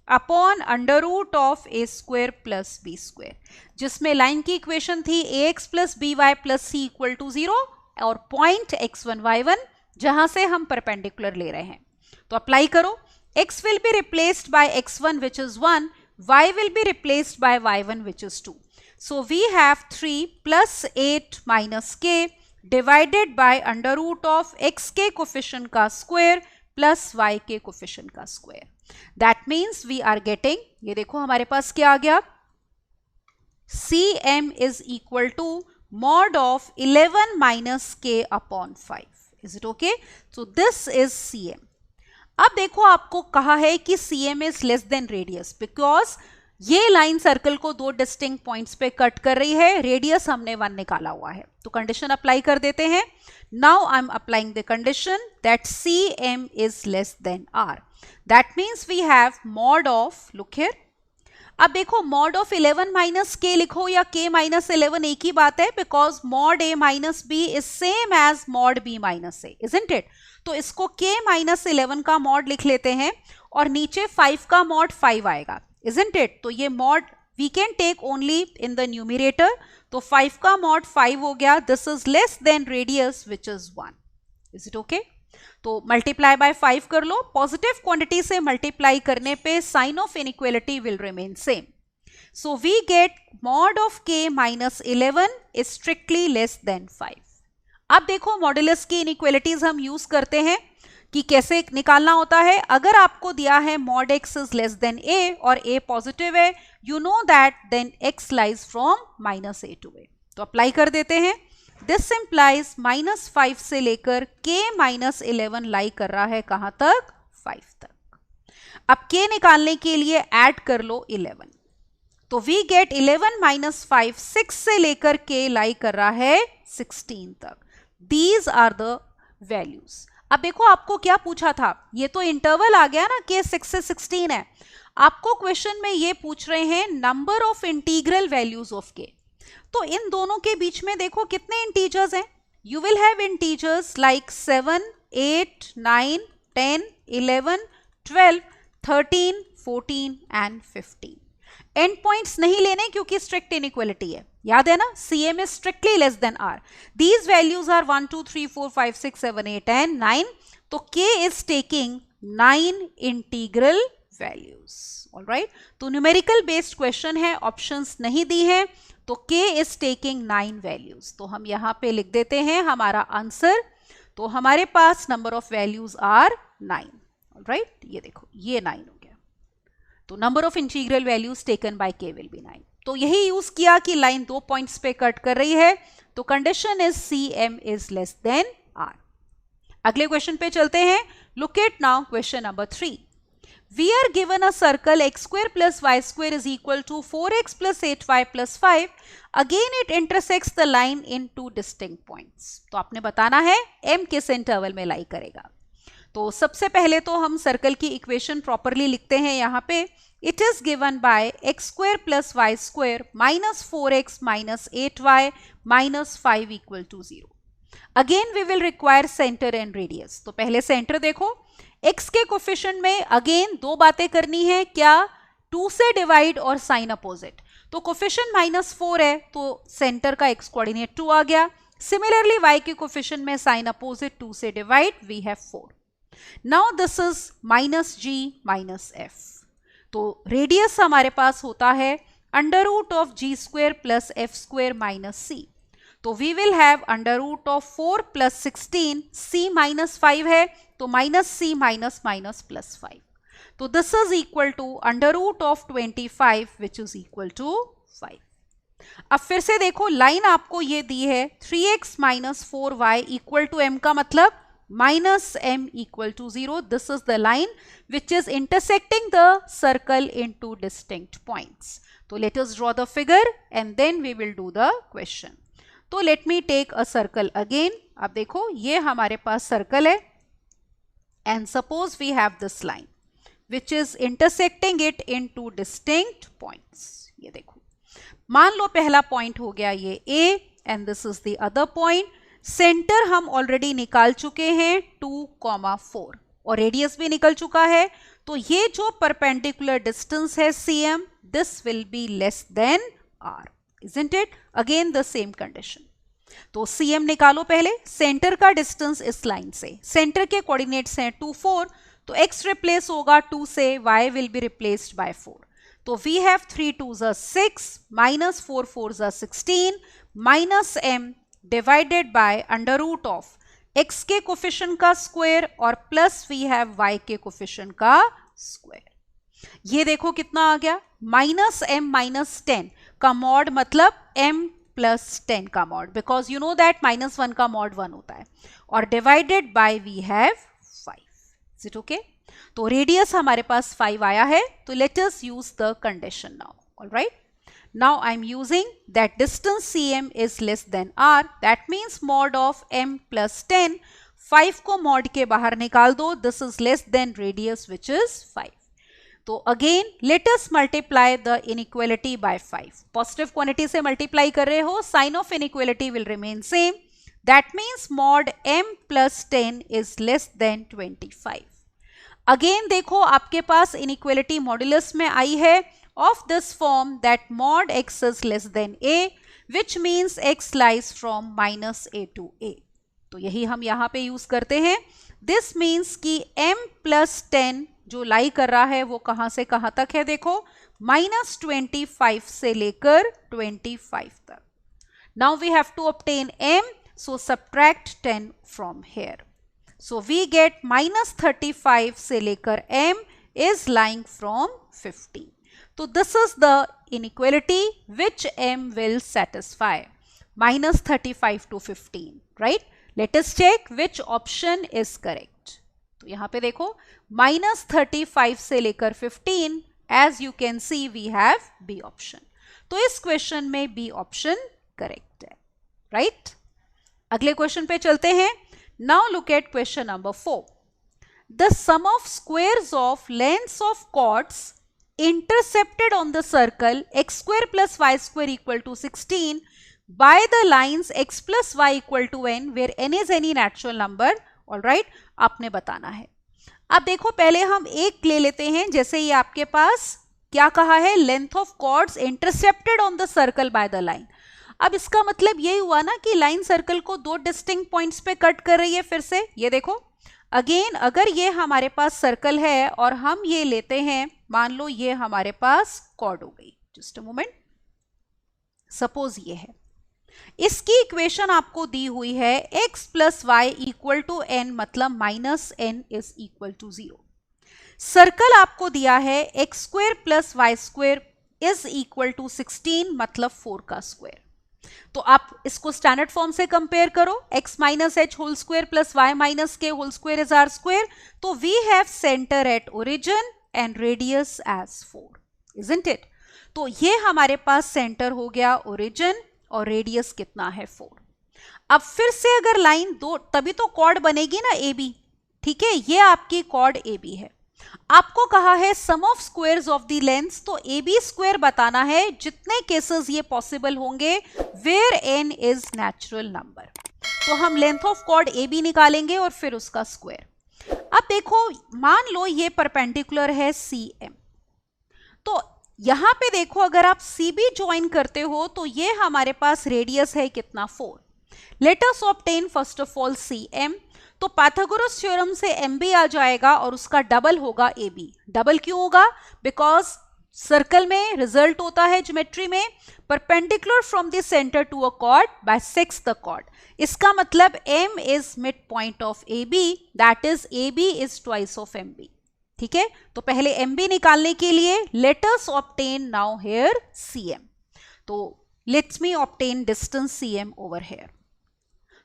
upon under root of a square plus b square, जिसमें लाइन की equation थी ax plus by plus c equal to 0 और point x1 y1 जहां से हम परपेंडिकुलर ले रहे हैं. तो अप्लाई करो. x will be replaced by x1 which is 1, y will be replaced by y1 which is 2. So we have 3 plus 8 minus k divided by under root of x के coefficient का square plus y के coefficient का square. That means we are getting, ये देखो हमारे पास क्या आ गया, CM is equal to mod of 11 minus k upon 5. Is it okay? So this is CM. अब देखो आपको कहा है कि CM is less than radius because ये लाइन सर्कल को दो डिस्टिंक्ट पॉइंट्स पे कट कर रही है. रेडियस हमने 1 निकाला हुआ है, तो कंडीशन अप्लाई कर देते हैं. Now I am applying the condition that CM is less than R. That means we have mod of, look here. अब देखो मॉड ऑफ 11 माइनस k लिखो या k माइनस 11 एक ही बात है, because mod a minus b is same as mod b minus a, isn't it? तो इसको k माइनस 11 का मॉड लिख लेते हैं और नीचे 5 का मॉड 5 आएगा, isn't it? तो ये mod we can take only in the numerator. तो 5 का mod 5 हो गया. This is less than radius which is 1. Is it okay? तो multiply by 5 कर लो. पॉजिटिव क्वांटिटी से मल्टीप्लाई करने पे sign of inequality will remain same. So we get mod of k minus 11 is strictly less than 5. अब देखो modulus की inequalities हम यूज करते हैं कि कैसे निकालना होता है. अगर आपको दिया है mod x is less than a और a पॉजिटिव है, you know that then x lies from minus a to a. तो अप्लाई कर देते हैं. दिस इंप्लाइज माइनस 5 से लेकर k माइनस 11 लाई कर रहा है कहां तक, 5 तक. अब k निकालने के लिए ऐड कर लो 11. तो वी गेट 11 माइनस 5, 6 से लेकर k लाई कर रहा है 16 तक. These are the values. अब देखो आपको क्या पूछा था, ये तो इंटरवल आ गया ना कि 6 से 16 है. आपको क्वेश्चन में ये पूछ रहे हैं number of integral values of के. तो इन दोनों के बीच में देखो कितने इंटीजर्स हैं. You will have integers like 7, 8, 9, 10, 11, 12, 13, 14 and 15. And points नहीं लेने क्योंकि स्ट्रिक्ट इनइक्वालिटी है, याद है ना. CM is strictly less than R. These values are 1, 2, 3, 4, 5, 6, 7, 8 and 9. तो K is taking 9 integral values. All right. तो numerical based question है, options नहीं दी है, तो K is taking 9 values. तो हम यहाँ पे लिख देते हैं हमारा आंसर. तो हमारे पास number of values are 9. All right. ये देखो ये 9 हो गया. तो number of integral values taken by K will be 9. तो यही यूज किया कि लाइन दो पॉइंट्स पे कट कर रही है, तो condition is CM is less than R. अगले क्वेश्चन पे चलते हैं. Look at now question number 3. we are given a circle x square plus y square is equal to 4x plus 8y plus 5. Again it intersects the line in two distinct points. तो आपने बताना है m किस interval में लाई करेगा. तो सबसे पहले तो हम सर्कल की इक्वेशन प्रॉपरली लिखते हैं यहाँ पे. It is given by x square plus y square minus 4x minus 8y minus 5 equal to 0. Again we will require center and radius. तो पहले सेंटर देखो, x के कोफिशिएंट में अगेन दो बातें करनी है. क्या? 2 से डिवाइड और साइन अपोजिट. तो कोफिशिएंट -4 है तो सेंटर का x कोऑर्डिनेट 2 आ गया. सिमिलरली y के कोफिशिएंट में साइन अपोजिट 2 से divide we have 4. Now this is minus g minus f. तो रेडियस हमारे पास होता है under root of g square plus f square minus c. तो we will have under root of 4 plus 16, c minus 5 है तो minus c minus minus plus 5. तो this is equal to under root of 25 which is equal to 5. अब फिर से देखो, line आपको ये दी है 3x minus 4y equal to m का मतलब minus m equal to 0. This is the line which is intersecting the circle in two distinct points. So let us draw the figure and then we will do the question. तो let me take a circle again. अब देखो ये हमारे पास circle है and suppose we have this line which is intersecting it in two distinct points. ये देखो, मान लो पहला point हो गया ये A and this is the other point. Centre हम ऑलरेडी निकाल चुके हैं 2,4 और रेडियस भी निकल चुका है. तो ये जो परपेंडिकुलर डिस्टेंस है cm, this will be less than r, isn't it? Again the same condition. तो cm निकालो पहले. सेंटर का डिस्टेंस इस लाइन से, सेंटर के कोऑर्डिनेट्स हैं 2, 4, तो x रिप्लेस होगा 2 से, y will be replaced by 4. तो we have 3 2s 6 minus 4 4s 16 minus m divided by under root of x के कोफिशिएंट का स्क्वायर और प्लस वी हैव y के कोफिशिएंट का स्क्वायर. ये देखो कितना आ गया, माइनस m माइनस 10 का मॉड मतलब m प्लस 10 का mod, because you know that -1 का मॉड 1 होता है, और divided by we have 5. Is it okay? तो रेडियस हमारे पास 5 आया है. तो let us use the condition now. Alright, now I am using that distance cm is less than r. That means mod of m plus 10. 5 को mod के बाहर निकाल दो. This is less than radius which is 5. तो again let us multiply the inequality by 5. Positive quantity से multiply कर रहे हो, sign of inequality will remain same. That means mod m plus 10 is less than 25. Again देखो आपके पास inequality modulus में आई है of this form that mod x is less than a, which means x lies from minus a to a. तो यही हम यहाँ पे use करते हैं. This means कि m plus 10 जो लाई कर रहा है वो कहाँ से कहाँ तक है, देखो -25 से लेकर 25 तक. Now we have to obtain m, so subtract 10 from here. So we get -35 से लेकर m is lying from 50. So this is the inequality which m will satisfy, -35 to 15, right? Let us check which option is correct. तो यहाँ पे देखो -35 से लेकर 15, as you can see we have B option. तो इस क्वेश्चन में B option correct है, right? अगले क्वेश्चन पे चलते हैं. Now look at question number 4. The sum of squares of lengths of chords intercepted on the circle x square plus y square equal to 16 by the lines x plus y equal to n where n is any natural number. Alright, आपने बताना है. अब देखो पहले हम एक ले लेते हैं. जैसे ये आपके पास क्या कहा है, length of chords intercepted on the circle by the line. अब इसका मतलब यही हुआ ना कि लाइन सर्कल को दो डिस्टिंक्ट पॉइंट्स पे कट कर रही है. फिर से ये देखो अगेन, अगर ये हमारे पास सर्कल है और हम ये लेते हैं, मान लो ये हमारे पास कॉर्ड हो गई. जस्ट अ मोमेंट, सपोज ये है, इसकी इक्वेशन आपको दी हुई है x plus y equal to n, मतलब -n is equal to 0. Circle आपको दिया है x square plus y square is equal to 16, मतलब 4 का स्क्वायर. तो आप इसको स्टैंडर्ड फॉर्म से कंपेयर करो, x minus h whole square plus y minus k whole square is r square. तो we have centre at origin and radius as 4, isn't it? तो ये हमारे पास सेंटर हो गया ओरिजिन और रेडियस कितना है 4. अब फिर से अगर लाइन दो, तभी तो कॉर्ड बनेगी ना ए बी. ठीक है, ये आपकी कॉर्ड ए बी है. आपको कहा है sum of squares of the lengths, तो ए बी स्क्वायर बताना है जितने केसेस ये पॉसिबल होंगे where n is natural number. तो हम length of chord A B निकालेंगे और फिर उसका स्क्वायर. अब देखो, मान लो ये परपेंडिकुलर है सी एम. तो यहां पे देखो, अगर आप सी बी ज्वाइन करते हो तो ये हमारे पास रेडियस है कितना 4. Let us obtain first of all C M. तो पाइथागोरस थ्योरम से एम बी आ जाएगा और उसका डबल होगा ए बी. डबल क्यों होगा? बिकॉज सर्कल में रिजल्ट होता है ज्योमेट्री में perpendicular from the centre to a chord by 6 the chord. इसका मतलब m is mid point of A B, that is a b is twice of M b. ठीक है, तो पहले एम बी निकालने के लिए let us obtain now here c M. तो let's me obtain distance c m over here.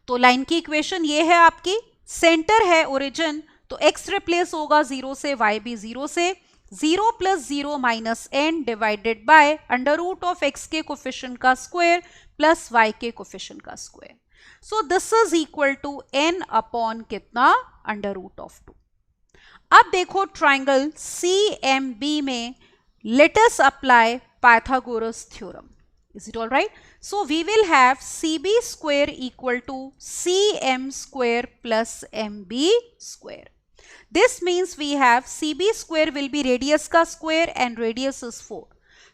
तो line की इक्वेशन ये है आपकी. सेंटर है ओरिजिन, तो x रिप्लेस होगा 0 से, y भी 0 से. 0 plus 0 minus n divided by under root of x के कोफिशिएंट का स्क्वायर प्लस y के कोफिशिएंट का square. So this is equal to n upon कितना? Under root of 2. अब देखो ट्राइंगल CMB में let us apply Pythagoras theorem. Is it all right? So we will have CB square equal to CM square plus MB square. This means we have CB square will be radius का square and radius is 4.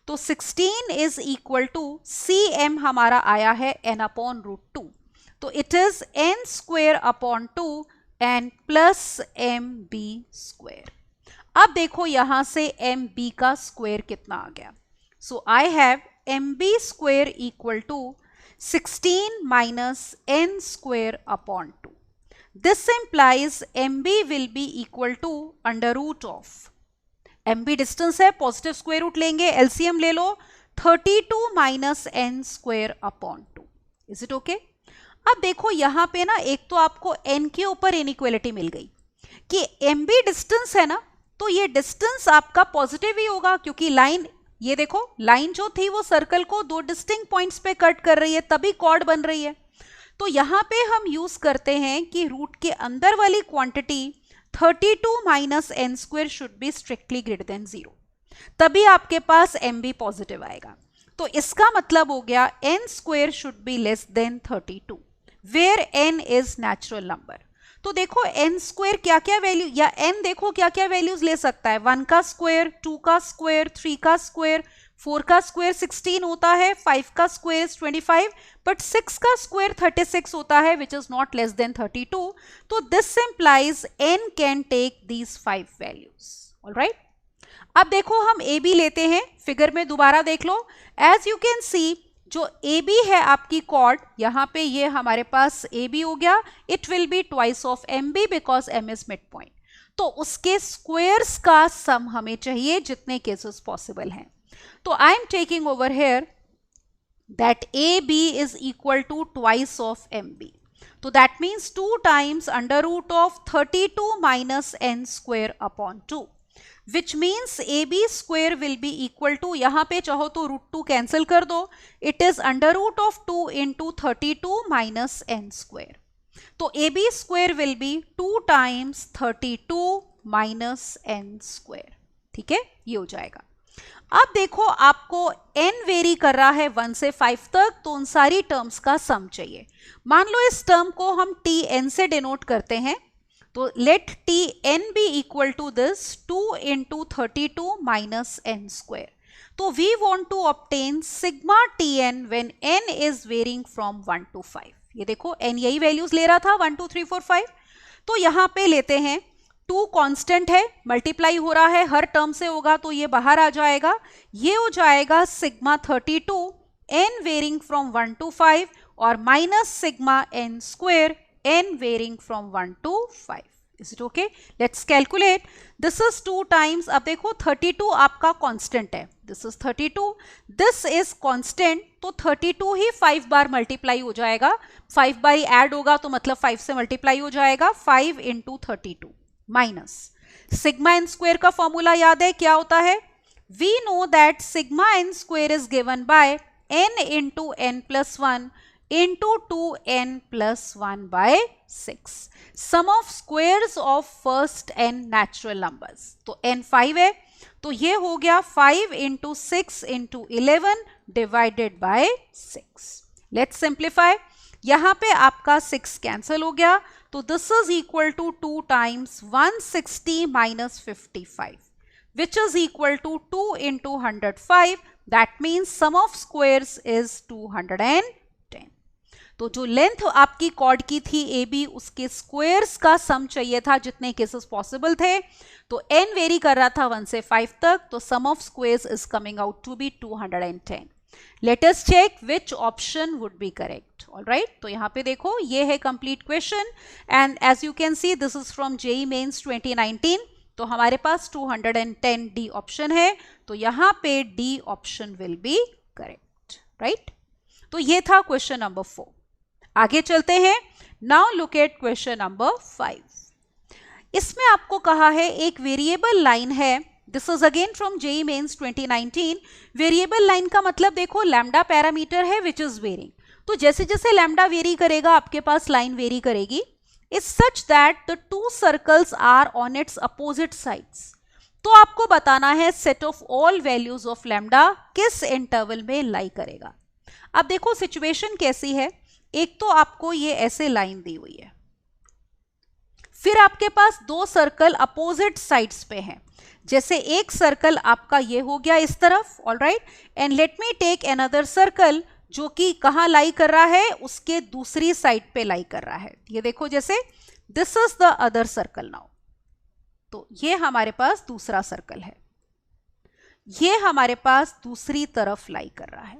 तो 16 is equal to CM हमारा आया है n upon root 2. तो it is n square upon 2 and plus MB square. अब देखो यहां से MB का स्क्वायर कितना आ गया. So I have MB square equal to 16 minus n square upon 2. This implies MB will be equal to under root of, MB distance है, positive square root लेंगे, LCM ले लो, 32 minus n square upon 2. Is it okay? अब देखो यहाँ पे ना, एक तो आपको n के ऊपर इनइक्वालिटी मिल गई कि MB डिस्टेंस है ना, तो ये डिस्टेंस आपका पॉजिटिव ही होगा क्योंकि लाइन, ये देखो लाइन जो थी वो सर्कल को दो डिस्टिंक्ट पॉइंट्स पे कट कर रही है, तभी कॉर्ड बन रही है. तो यहां पे हम यूज करते हैं कि रूट के अंदर वाली quantity 32 minus n square should be strictly greater than 0, तभी आपके पास MB पॉजिटिव आएगा. तो इसका मतलब हो गया n square should be less than 32 where n is natural number. तो देखो n स्क्वायर क्या क्या वैल्यू, या n देखो क्या क्या वैल्यूज ले सकता है. 1 का स्क्वायर, 2 का स्क्वायर, 3 का स्क्वायर, 4 का स्क्वायर 16 होता है, 5 का स्क्वायर 25, बट 6 का स्क्वायर 36 होता है which is not less than 32. तो this implies n can take these 5 values. Alright, अब देखो हम ए बी लेते हैं, फिगर में दोबारा देख लो. एज यू कैन सी जो ए बी है आपकी कॉर्ड, यहां पे ये हमारे पास ए बी हो गया. It will be twice of M B because M is mid point. तो उसके स्क्वायर्स का सम हमें चाहिए जितने केसेस पॉसिबल हैं. तो I am taking over here that a b is equal to twice of M b. तो that means 2 times under root of 32 minus n square upon 2. which means AB square will be equal to, यहाँ पे चाहो तो root 2 cancel कर दो, it is under root of 2 into 32 minus n square. तो AB square will be 2 times 32 minus n square. ठीक है, ये हो जाएगा. अब देखो आपको n वेरी कर रहा है 1 से 5 तक, तो उन सारी टर्म्स का सम चाहिए. मान लो इस टर्म को हम Tn से डिनोट करते हैं, तो let Tn be equal to this 2 into 32 minus n square. तो we want to obtain sigma Tn when n is varying from 1 to 5. ये देखो n यही वैल्यूज ले रहा था 1 2 3 4 5. तो यहाँ पे लेते हैं 2 कांस्टेंट है, मल्टीप्लाई हो रहा है, हर टर्म से होगा तो ये बाहर आ जाएगा. ये हो जाएगा sigma 32 n varying from 1 to 5 और minus sigma n square n varying from 1 to 5. Is it okay? Let's calculate. This is 2 times. अब देखो 32 आपका कांस्टेंट है. This is 32. This is constant. तो 32 ही 5 बार मल्टीप्लाई हो जाएगा. 5 बार ऐड होगा तो मतलब 5 से मल्टीप्लाई हो जाएगा. 5 into 32 minus sigma n square का फॉर्मूला याद है, क्या होता है? We know that sigma n square is given by n into n plus 1 into 2n plus 1 by 6. Sum of squares of first n natural numbers. तो n 5 है, तो ये हो गया 5 into 6 into 11 divided by 6. Let's simplify. यहाँ पे आपका 6 cancel हो गया, तो this is equal to 2 times 160 minus 55, which is equal to 2 into 105. That means sum of squares is 210. तो जो लेंथ आपकी कॉर्ड की थी AB, उसके स्क्वायर्स का सम चाहिए था, जितने केसेस पॉसिबल थे। तो n वेरी कर रहा था 1 से 5 तक, तो sum of squares is coming out to be 210. Let us check which option would be correct. Alright, तो यहाँ पे देखो ये है complete question and as you can see this is from JEE mains 2019. तो हमारे पास 210 डी ऑप्शन है, तो यहाँ पे D option will be correct. Right, तो ये था क्वेश्चन नंबर 4. आगे चलते हैं. Now look at question number 5. इसमें आपको कहा है एक वेरिएबल लाइन है. This is again from JEE mains 2019. Variable line का मतलब देखो लैम्डा पैरामीटर है विच इज वेरिंग. तो जैसे जैसे लैम्डा वेरी करेगा आपके पास लाइन वेरी करेगी. Is such that the two circles are on its opposite sides. तो आपको बताना है set of all values of lambda किस इंटरवल में लाई करेगा. अब देखो सिचुएशन कैसी है. एक तो आपको ये ऐसे लाइन दी हुई है, फिर आपके पास दो सर्कल अपोजिट साइड्स पे हैं. जैसे एक सर्कल आपका ये हो गया इस तरफ, alright, and let me take another circle जो कि कहाँ लाई कर रहा है, उसके दूसरी साइड पे लाई कर रहा है. ये देखो जैसे this is the other circle now. तो ये हमारे पास दूसरा सर्कल है, ये हमारे पास दूसरी तरफ लाई कर रहा है.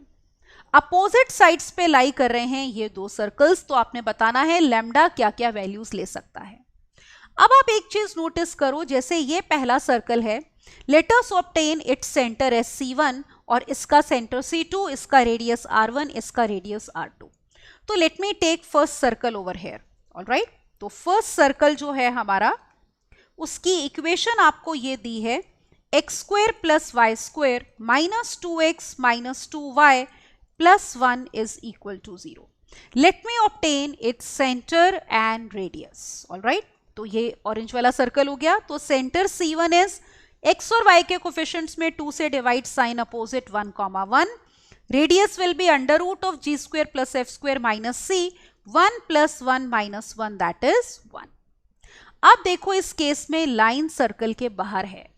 अपोजिट साइड्स पे लाई कर रहे हैं ये दो सर्कल्स. तो आपने बताना है लैम्डा क्या क्या वैल्यूज ले सकता है. अब आप एक चीज नोटिस करो, जैसे ये पहला सर्कल है, let us obtain its centre as C1 और इसका सेंटर C2, इसका रेडियस R1, इसका रेडियस R2. तो let me take first circle over here. Alright, तो फर्स्ट सर्कल जो है हमारा, उसकी इक्वेशन आपको ये दी है x square plus y square minus 2x minus 2y plus 1 is equal to 0. Let me obtain its centre and radius. Alright, तो ये ऑरेंज वाला सर्कल हो गया. तो सेंटर C1 इज x और y के कोफिशिएंट्स में 2 से divide sign opposite 1, 1. Radius will be under root of g square plus f square minus c. 1 plus 1 minus 1 that is 1. अब देखो इस केस में लाइन सर्कल के बाहर है.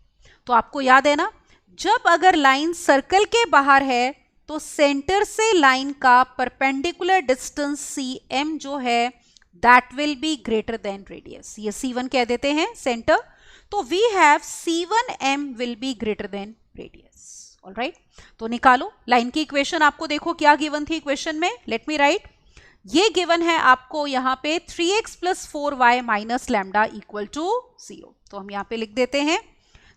तो आपको याद है ना, जब अगर लाइन सर्कल के बाहर है तो सेंटर से लाइन का परपेंडिकुलर डिस्टेंस cm जो है that will be greater than radius. ये C1 कह देते हैं सेंटर. तो we have C1m will be greater than radius. Alright, तो निकालो लाइन की इक्वेशन. आपको देखो क्या गिवन थी इक्वेशन में. Let me write. ये गिवन है आपको यहाँ पे 3x plus 4y minus lambda equal to 0. तो हम यहाँ पे लिख देते हैं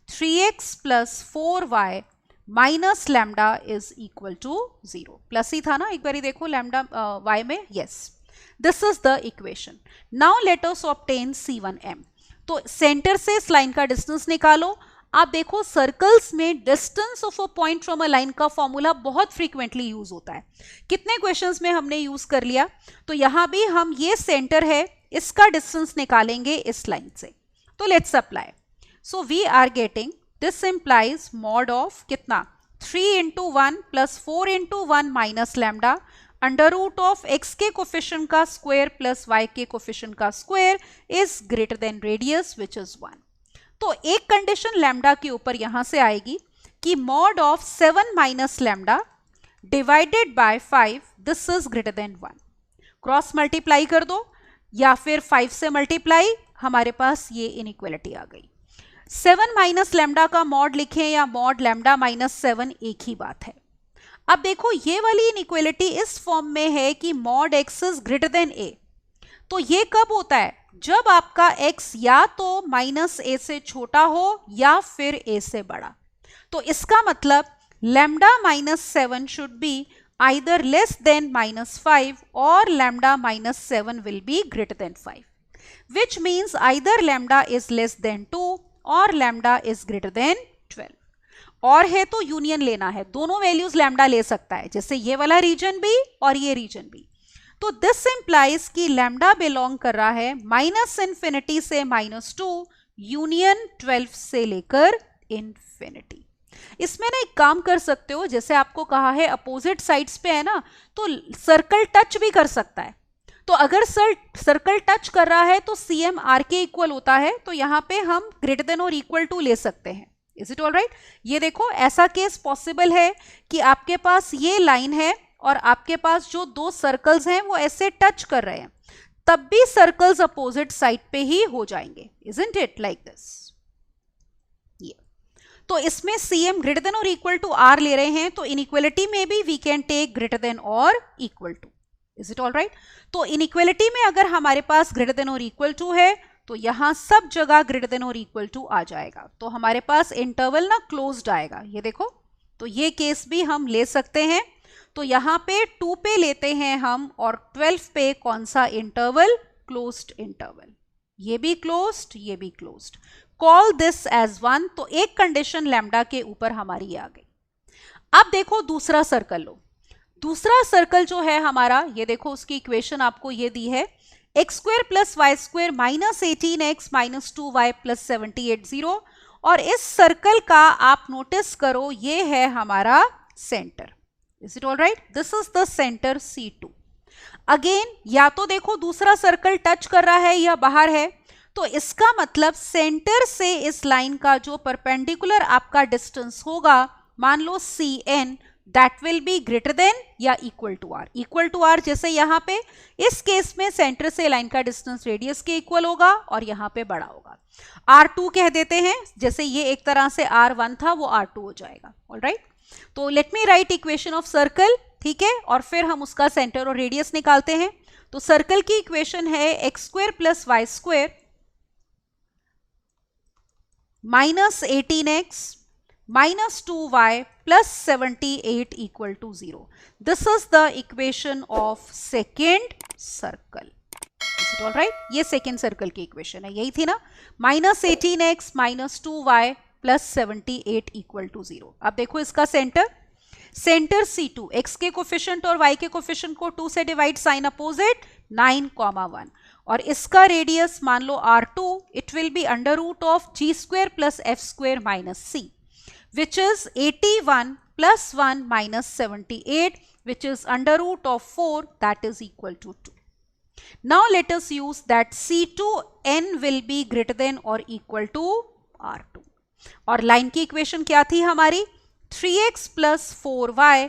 3x plus 4y minus lambda is equal to 0. Plus ही था ना, एक बारी देखो लैम्डा y में. Yes, this is the equation. Now let us obtain C1m. तो सेंटर से इस लाइन का डिस्टेंस निकालो. आप देखो सर्कल्स में distance of a point from a line का फॉर्मूला बहुत फ्रीक्वेंटली यूज होता है. कितने क्वेश्चंस में हमने यूज कर लिया. तो यहां भी हम ये सेंटर है, इसका डिस्टेंस निकालेंगे इस लाइन से. तो let's apply. So we are getting this implies mod of कितना 3 into 1 plus 4 into 1 minus lambda under root of x के कोफिशिएंट का स्क्वायर प्लस y के कोफिशिएंट का square is greater than radius which is 1. तो एक condition lambda के ऊपर यहां से आएगी कि mod of 7 minus lambda divided bye 5 this is greater then 1. Cross multiply कर दो या फिर 5 से मल्टीप्लाई, हमारे पास ये इनइक्वालिटी आ गई. 7 माइनस लैम्डा का मॉड लिखें या मॉड लैम्डा माइनस 7 एक ही बात है. अब देखो ये वाली इनइक्वालिटी इस फॉर्म में है कि mod x is greater then a. तो ये कब होता है, जब आपका x या तो माइनस a से छोटा हो या फिर a से बड़ा. तो इसका मतलब lambda minus 7 should be either less then minus 5 और lambda minus 7 will be greater then 5, which means either lambda is less than 2 और लैम्डा इज ग्रेटर देन 12। और है तो यूनियन लेना है, दोनों वैल्यूज लैम्डा ले सकता है, जैसे ये वाला रीजन भी और ये रीजन भी। तो दिस इंप्लाइज कि लैम्डा बिलोंग कर रहा है -∞ से -2 यूनियन 12 से लेकर इंफिनिटी। इसमें ना एक काम कर सकते हो, जैसे आपको कहा है अपोजिट साइड्स पे है ना, तो सर्कल टच भी कर सकता है। तो अगर सर्कल टच कर रहा है तो CM R के इक्वल होता है, तो यहाँ पे हम ग्रेटर देन और इक्वल टू ले सकते हैं। Is it all right? ये देखो ऐसा केस पॉसिबल है कि आपके पास ये लाइन है और आपके पास जो दो सर्कल्स हैं वो ऐसे टच कर रहे हैं, तब भी सर्कल्स अपोजिट साइड पे ही हो जाएंगे। Isn't it like this? ये तो इसमें CM ग्रेटर देन और इक्वल टू R ले रहे हैं, तो इनइक्वालिटी में भी we can take greater than और equal to. Is it all right? तो इनइक्वालिटी में अगर हमारे पास ग्रेटर देन और इक्वल टू है तो यहां सब जगह ग्रेटर देन और इक्वल टू आ जाएगा, तो हमारे पास इंटरवल ना क्लोज्ड आएगा। ये देखो, तो ये केस भी हम ले सकते हैं। तो यहां पे 2 पे लेते हैं हम, और 12 पे कौन सा इंटरवल? Closed interval. ये भी क्लोज्ड, ये भी क्लोज्ड। Call this as 1। तो एक कंडीशन लैम्डा के ऊपर हमारी आ गई। अब देखो दूसरा सर्कल लो। दूसरा सर्कल जो है हमारा, ये देखो उसकी इक्वेशन आपको ये दी है, x² + y² -18x - 2y + 78 और इस सर्कल का आप नोटिस करो ये है हमारा centre. Is it all right? This is the centre C2। Again या तो देखो दूसरा सर्कल टच कर रहा है या बाहर है, तो इसका मतलब सेंटर से इस लाइन का जो परपेंडिकुलर आपका डिस्टेंस होगा, मान लो CN, that will be greater than या equal to R। Equal to R जैसे यहाँ पे इस केस में सेंटर से लाइन का डिस्टेंस रेडियस के इक्वल होगा और यहाँ पे बड़ा होगा। R2 कह देते हैं, जैसे ये एक तरह से R1 था वो R2 हो जाएगा। ऑलराइट, तो let me right equation of circle, ठीक है, और फिर हम उसका सेंटर और रेडियस निकालते हैं। तो सर्कल की इक्वेशन है x² + y² -18x - 2y + 78 = 0. This is the equation of second circle. Is it all right? ये सेकेंड सर्कल की इक्वेशन है, यही थी ना, -18x - 2y + 78 = 0। अब देखो इसका सेंटर, सेंटर C2, x के कोफिशिएंट और y के कोफिशिएंट को 2 से डिवाइड, साइन अपोजिट 9,1, और इसका रेडियस मान लो R2, it will B √of g² + f² - c, which is 81 + 1 - 78, which is √of 4, that is equal to 2. Now let us use that C2n will be greater than or equal to R2. और line की equation क्या थी हमारी? 3x + 4y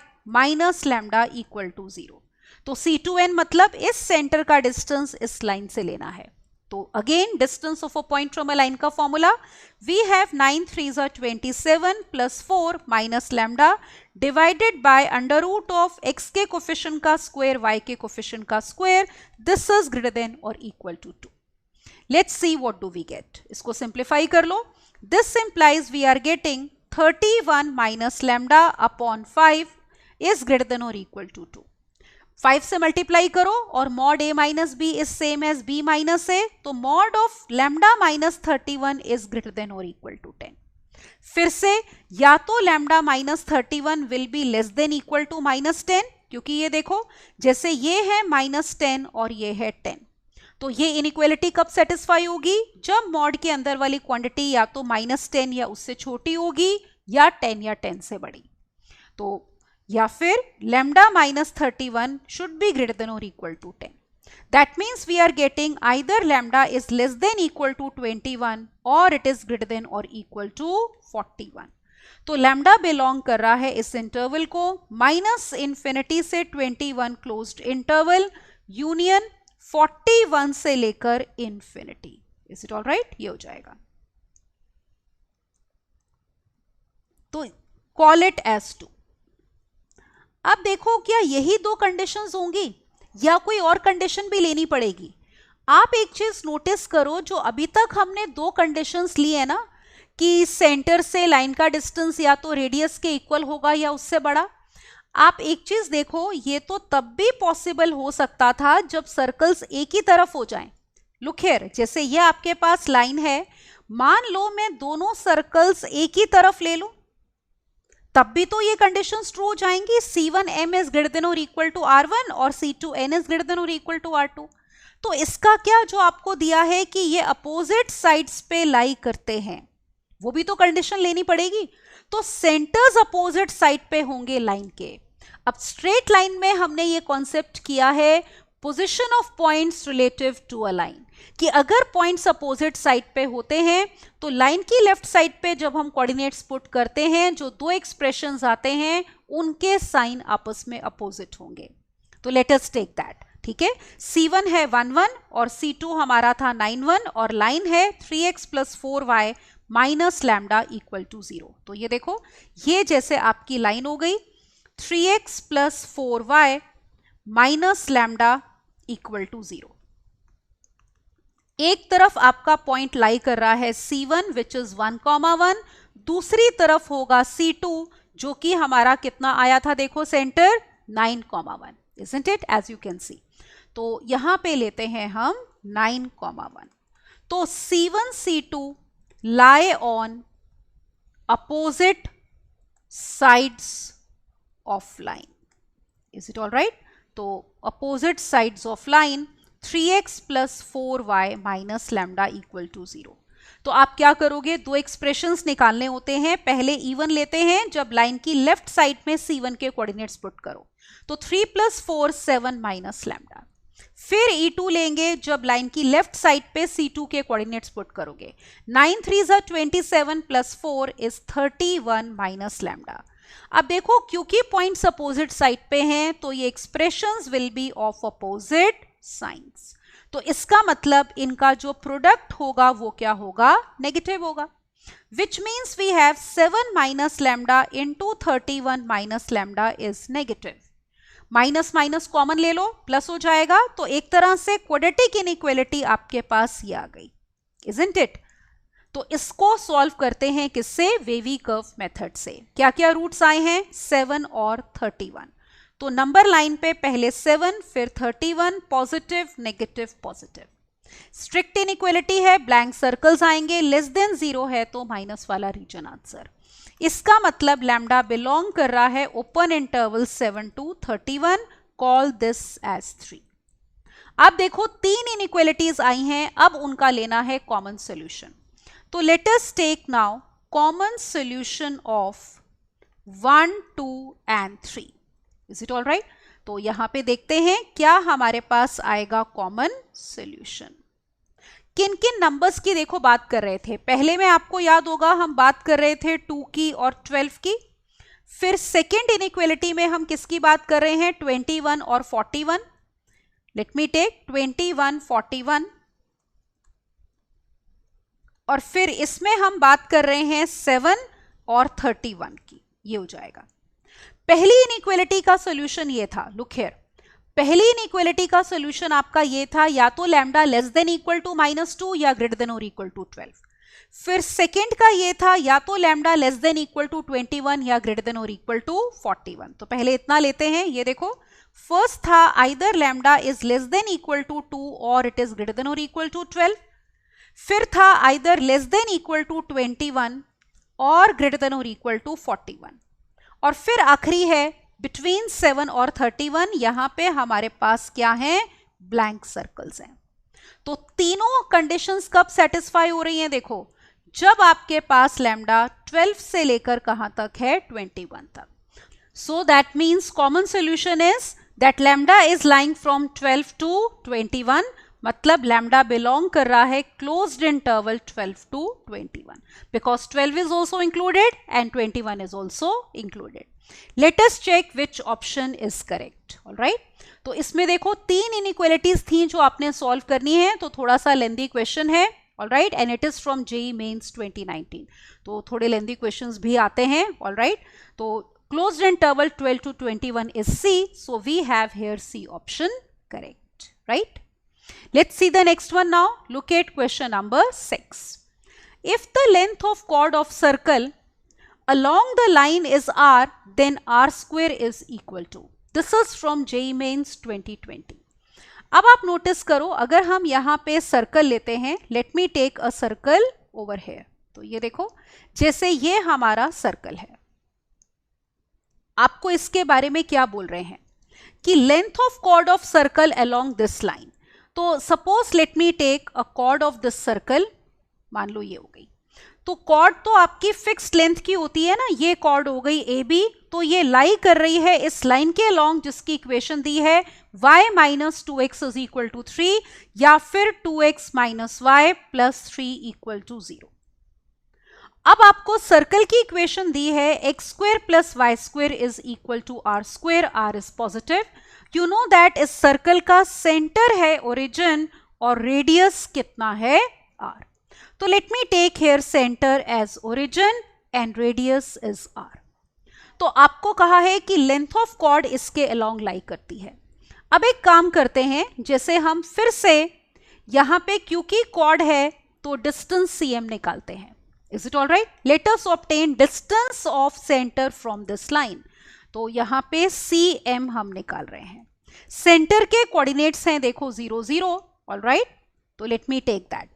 - lambda = 0। तो C2n मतलब इस centre का distance इस लाइन से लेना है। तो again distance of a point from a line का formula, we have 9 3s are 27 + 4 - lambda divided by √of x के कोफिशिएंट का स्क्वायर, y के कोफिशिएंट का square, this is greater than और equal to 2। Let's see what do we get. इसको simplify कर लो। This implies we are getting 31 - lambda upon 5 is greater than और equal to 2। 5 से मल्टीप्लाई करो और mod a - b is same as b - a, तो mod of lambda -31 is greater than और equal to 10। फिर से या तो lambda -31 will be less than equal to -10, क्योंकि ये देखो जैसे ये है -10 और ये है 10, तो ये इनइक्वालिटी कब सेटिस्फाई होगी? जब मॉड के अंदर वाली क्वांटिटी या तो -10 या उससे छोटी होगी या 10 या 10 से बड़ी। तो या फिर lambda -31 should be greater than or equal to 10. That means we are getting either lambda is less than equal to 21 or it is greater than or equal to 41. तो lambda belong कर रहा है इस इंटरवल को -∞ से 21 closed interval union 41 से लेकर infinity. Is it all right? ये हो जाएगा। तो कॉल इट एज 2। अब देखो क्या यही दो कंडीशंस होंगी या कोई और कंडीशन भी लेनी पड़ेगी? आप एक चीज नोटिस करो, जो अभी तक हमने दो कंडीशंस ली है ना, कि सेंटर से लाइन का डिस्टेंस या तो रेडियस के इक्वल होगा या उससे बड़ा। आप एक चीज देखो, ये तो तब भी पॉसिबल हो सकता था जब सर्कल्स एक ही तरफ हो जाएं। लुक हियर, जैसे ये आपके पास लाइन है, मान लो मैं दोनों सर्कल्स एक ही तरफ ले लूं, तब भी तो ये कंडीशंस ट्रू हो जाएंगी, C1m इज ग्रेटर देन और इक्वल टू R1 और C2n इज ग्रेटर देन और इक्वल टू R2। तो इसका क्या, जो आपको दिया है कि ये अपोजिट साइड्स पे लाई करते हैं, वो भी तो कंडीशन लेनी पड़ेगी। तो सेंटर्स अपोजिट साइड पे होंगे लाइन के। अब स्ट्रेट लाइन में हमने ये कॉन्सेप्ट किया है position of points relative to a line, कि अगर पॉइंट्स अपोजिट साइड पे होते हैं तो लाइन की लेफ्ट साइड पे जब हम कोऑर्डिनेट्स पुट करते हैं, जो दो एक्सप्रेशंस आते हैं उनके साइन आपस में अपोजिट होंगे। तो लेट अस टेक दैट, ठीक है। C1 है 1 1 और C2 हमारा था 9 1 और लाइन है 3x + 4y - lambda equal to 0। तो ये देखो, ये जैसे आपकी लाइन हो गई 3x + 4y - lambda equal to 0। एक तरफ आपका पॉइंट लाई कर रहा है C1 विच इज 1, 1, दूसरी तरफ होगा C2 जो कि हमारा कितना आया था, देखो centre 9, 1, isn't it, as you can see। तो यहां पे लेते हैं हम 9, 1। तो C1 C2 lie on opposite sides of line, is it all right? तो opposite sides of line 3x + 4y - lambda equal to 0। तो आप क्या करोगे, दो एक्सप्रेशंस निकालने होते हैं, पहले E1 लेते हैं जब लाइन की लेफ्ट साइड में C1 के कोऑर्डिनेट्स पुट करो, तो 3 + 4 7 - लैम्डा। फिर E2 लेंगे जब लाइन की लेफ्ट साइड पे C2 के कोऑर्डिनेट्स पुट करोगे, 9 3 27 + 4 इज 31 - लैम्डा। अब देखो, क्योंकि पॉइंट्स अपोजिट साइड पे हैं तो ये expressions will be of opposite signs. तो इसका मतलब इनका जो प्रोडक्ट होगा वो क्या होगा, नेगेटिव होगा। Which means we have 7 - lambda into 31 - lambda is negative. Minus minus common ले लो, प्लस हो जाएगा। तो एक तरह से क्वाड्रेटिक इनइक्वालिटी आपके पास ये आ गई, इजंट इट। तो इसको सॉल्व करते हैं किससे, वेवी कर्व मेथड से। क्या क्या रूट्स आए हैं, 7 और 31। तो नंबर लाइन पे पहले 7 फिर 31, positive negative positive. Strict inequality है, ब्लैंक सर्कल्स आएंगे, लेस देन 0 है तो माइनस वाला रीजन आंसर। इसका मतलब लैम्डा बिलोंग कर रहा है open interval 7 to 31, call this as 3। अब देखो 3 इनइक्वालिटीज आई हैं, अब उनका लेना है कॉमन सोल्यूशन। तो let us take now common solution of 1, 2 and 3। Is it all right? तो यहां पे देखते हैं क्या हमारे पास आएगा कॉमन सोल्यूशन। किन किन नंबर्स की देखो बात कर रहे थे, पहले में आपको याद होगा हम बात कर रहे थे 2 की और 12 की। फिर सेकेंड इनइक्वालिटी में हम किसकी बात कर रहे हैं, 21 और 41। Let me take 21, 41। और फिर इसमें हम बात कर रहे हैं 7 और 31 की, ये हो जाएगा। पहली इनइक्वालिटी का सॉल्यूशन ये था, लुक हियर। पहली इनइक्वालिटी का सॉल्यूशन आपका ये था, या तो lambda less than equal to -2 या ग्रेटर देन और इक्वल टू 12। फिर सेकंड का ये था, या तो lambda less than equal to 21 या ग्रेटर देन और इक्वल टू 41। तो पहले इतना लेते हैं, ये देखो। फर्स्ट था either lambda is less than equal to 2 और इट इज ग्रेटर देन और इक्वल टू 12। फिर था either less than equal to 21 और ग्रेटर देन और इक्वल टू 41। और फिर आखिरी है बिटवीन 7 और 31। यहां पे हमारे पास क्या है, ब्लैंक सर्कल्स हैं। तो तीनों कंडीशंस कब सेटिस्फाई हो रही हैं, देखो जब आपके पास लैम्डा 12 से लेकर कहां तक है, 21 तक। So that means common solution is that lambda is lying from 12 to 21, मतलब लैम्डा बिलोंग कर रहा है closed interval 12 to 21, because 12 is also included and 21 is also included. Let us check which option is correct. Alright, तो इसमें देखो 3 inequalities थी जो आपने सॉल्व करनी है, तो थोड़ा सा लेंदी क्वेश्चन है। Alright, and it is from JEE mains 2019, तो थोड़े लेंदी क्वेश्चंस भी आते हैं। ऑलराइट, तो closed interval 12 to 21 is C, so we have here C option correct, right? Let's see the next one now. Look at question number 6. If the length of chord of circle along the line is R, then R square is equal to. This is from JEE Mains 2020. अब आप notice करो, अगर हम यहाँ पे circle लेते हैं, let me take a circle over here. तो ये देखो जैसे ये हमारा सर्कल है, आपको इसके बारे में क्या बोल रहे हैं कि length of chord of circle along this line. तो suppose let me take a chord of this circle, मान लो ये हो गई। तो कॉर्ड तो आपकी फिक्स्ड लेंथ की होती है ना, ये कॉर्ड हो गई ए बी, तो ये लाई कर रही है इस लाइन के अलोंग जिसकी इक्वेशन दी है y minus 2x is equal to 3 या फिर 2x minus y plus 3 equal to 0। अब आपको सर्कल की इक्वेशन दी है x square plus y square is equal to r square, r is positive. You know that इस सर्कल का centre है ओरिजिन और रेडियस कितना है आर। तो let me take here centre as origin and radius is r. तो आपको कहा है कि लेंथ ऑफ कॉर्ड इसके अलोंग लाई करती है। अब एक काम करते हैं, जैसे हम फिर से यहां पे क्योंकि कॉर्ड है तो डिस्टेंस cm निकालते हैं। Is it all right? Let us obtain distance of center from this line. तो यहाँ पे cm हम निकाल रहे हैं। सेंटर के कोऑर्डिनेट्स हैं देखो 0 0, all right? तो let me take that.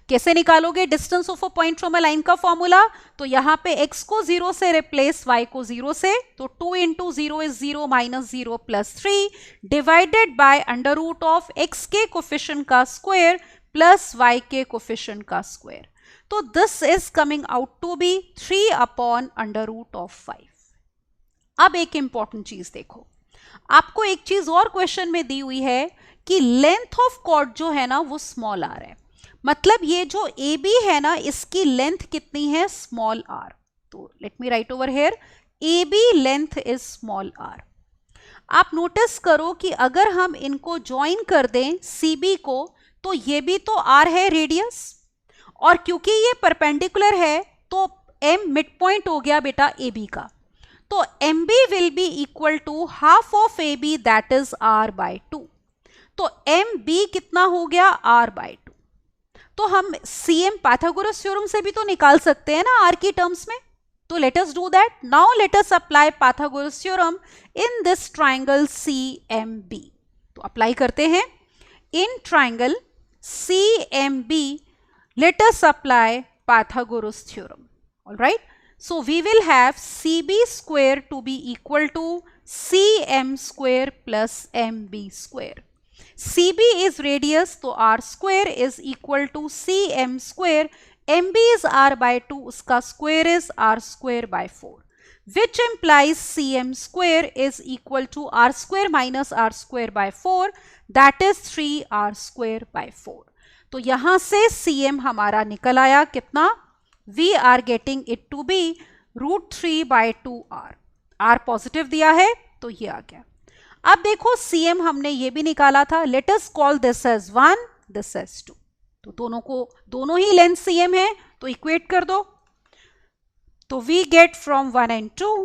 कैसे निकालोगे distance of a point from a line का फॉर्मूला? तो यहाँ पे x को 0 से रिप्लेस y को 0 से, तो 2 into 0 is 0 minus 0 plus 3 divided by under root of x के कोफिशिएंट का स्क्वायर प्लस y के कोफिशिएंट का स्क्वायर। तो this is coming out to be 3 upon under root of 5। अब एक इंपॉर्टेंट चीज देखो, आपको एक चीज और क्वेश्चन में दी हुई है कि लेंथ ऑफ कॉर्ड जो है ना वो स्मॉल आर है, मतलब ये जो ए बी है ना इसकी लेंथ कितनी है स्मॉल आर। तो let me write over here A B length is small r. आप नोटिस करो कि अगर हम इनको ज्वाइन कर दें सी बी को, तो ये भी तो आर है रेडियस, और क्योंकि ये परपेंडिकुलर है तो m मिड पॉइंट हो गया बेटा ए बी का। तो M B will be equal to half of A B that is r by 2। तो एम बी कितना हो गया r बाय 2। तो हम cm पाइथागोरस थ्योरम से भी तो निकाल सकते हैं ना r की टर्म्स में। तो let us do that. Now let us apply Pythagoras theorem in this triangle CMB। तो अप्लाई करते हैं in triangle CMB। Let us apply Pythagoras theorem. All right. So we will have CB square to be equal to CM square plus MB square. CB is radius, so R square is equal to CM square. MB is R by 2, uska square is R square by 4, which implies CM square is equal to R square minus R square by 4, that is 3R square by 4. तो यहां से cm हमारा निकल आया कितना, we are getting it to be √3 by 2r। r positive दिया है तो ये आ गया। अब देखो cm हमने ये भी निकाला था, let us call this as 1, this as 2। तो दोनों ही लेंथ cm है तो इक्वेट कर दो। तो we get from 1 and 2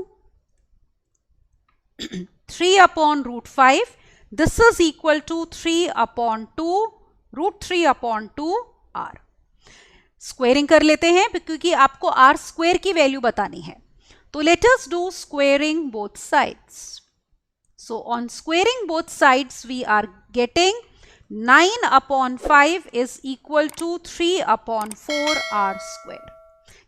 3 upon √5, this is equal to 3 upon 2 √3 upon 2r। Squaring कर लेते हैं क्योंकि आपको r स्क्वेयर की वैल्यू बतानी है। तो let us do squaring both sides. So on squaring both sides we are getting 9 upon 5 is equal to 3 upon 4r square.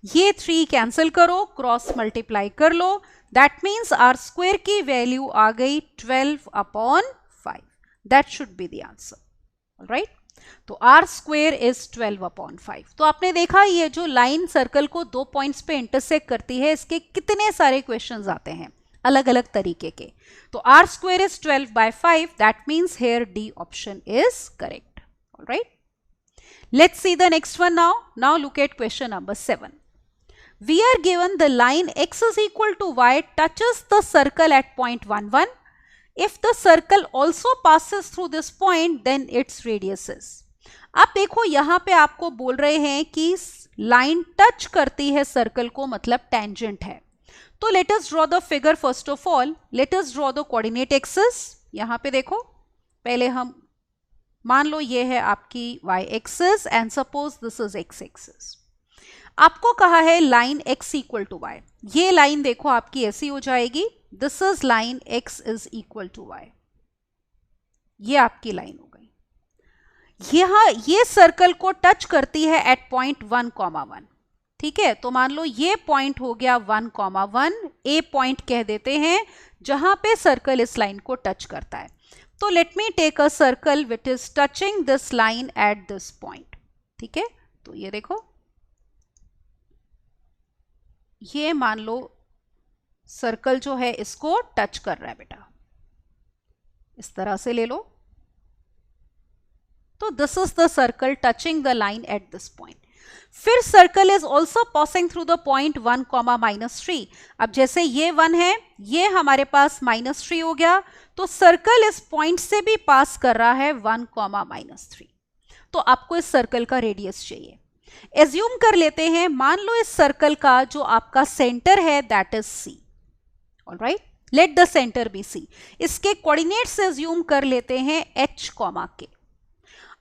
ये 3 कैंसिल करो, क्रॉस मल्टीप्लाई कर लो, दैट मीन्स r स्क्वेयर की value आ गई 12 upon 5। That should be the answer, right. तो r square is 12 upon 5। तो आपने देखा ये जो लाइन सर्कल को 2 पॉइंट्स पे इंटरसेक्ट करती है, इसके कितने सारे क्वेश्चंस आते हैं अलग अलग तरीके के। तो r square is 12 by 5, that means here D option is correct. Alright, let's see the next one now. Now look at question number 7। We are given the line x is equal to y touches the circle at point 1 1. If the circle also passes through this point, then its radius is. अब देखो यहाँ पे आपको बोल रहे हैं कि line touch करती है सर्कल को, मतलब टेंजेंट है। तो let us draw the figure first of all. Let us draw the coordinate axis. यहाँ पे देखो, पहले हम मान लो ये है आपकी y axis and suppose this is x axis. आपको कहा है line x equal to y। ये लाइन देखो आपकी ऐसी हो जाएगी, this is line x is equal to y। ये आपकी लाइन हो गई। यहाँ ये सर्कल को टच करती है एट पॉइंट 1,1। ठीक है, तो मान लो ये पॉइंट हो गया 1,1, ए पॉइंट कह देते हैं जहां पे सर्कल इस लाइन को टच करता है। तो let me take a circle which is touching this line at this point. ठीक है, तो ये देखो, ये मान लो सर्कल जो है इसको टच कर रहा है बेटा, इस तरह से ले लो। तो this is the circle touching the line at this point. फिर circle is also passing through the point 1, -3। अब जैसे ये 1 है, ये हमारे पास -3 हो गया, तो सर्कल इस पॉइंट से भी पास कर रहा है 1, -3। तो आपको इस सर्कल का रेडियस चाहिए। एज्यूम कर लेते हैं, मान लो इस सर्कल का जो आपका सेंटर है that is C. Alright, let the centre be C. इसके कोऑर्डिनेट्स एज्यूम कर लेते हैं h, k।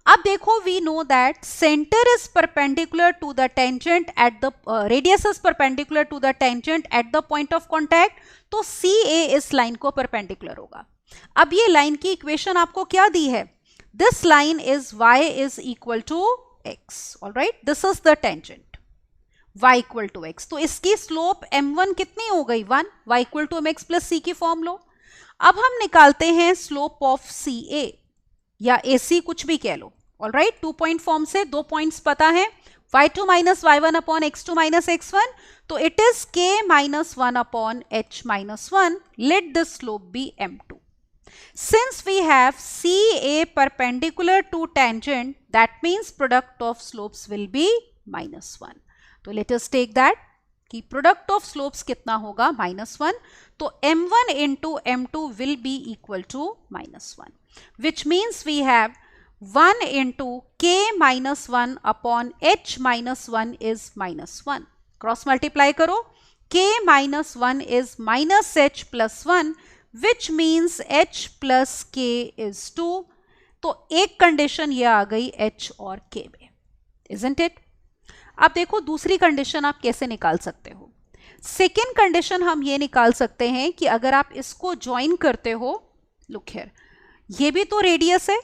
अब देखो, we know that centre is perpendicular to the tangent at the radius is perpendicular to the tangent at the point of contact, तो C ए इस line को perpendicular होगा। अब ये लाइन की इक्वेशन आपको क्या दी है? This line is y is equal to x। Alright, this is the tangent, y equal to x। तो इसकी स्लोप m1 कितनी हो गई? 1। y equal to mx plus c की फॉर्म लो। अब हम निकालते हैं स्लोप ऑफ सी ए या AC, कुछ भी कह लो। ऑलराइट, 2 पॉइंट फॉर्म से 2 पॉइंट्स पता है, y2 minus y1 upon x2 minus x1, तो it is k minus 1 upon h minus 1। Let this slope be m2। Since we have CA perpendicular to tangent, that means product of slopes will be -1। तो let us take that कि product of slopes कितना होगा? -1। तो m1 into m2 will be equal to -1, which means we have 1 into k minus 1 upon h minus 1 is -1. Cross multiply करो, k minus 1 is minus h plus 1, which means h plus k is 2. तो एक condition ये आ गई h और k में, isn't it? अब देखो दूसरी कंडीशन आप कैसे निकाल सकते हो। सेकेंड कंडीशन हम ये निकाल सकते हैं कि अगर आप इसको ज्वाइन करते हो, लुक हियर, ये भी तो रेडियस है,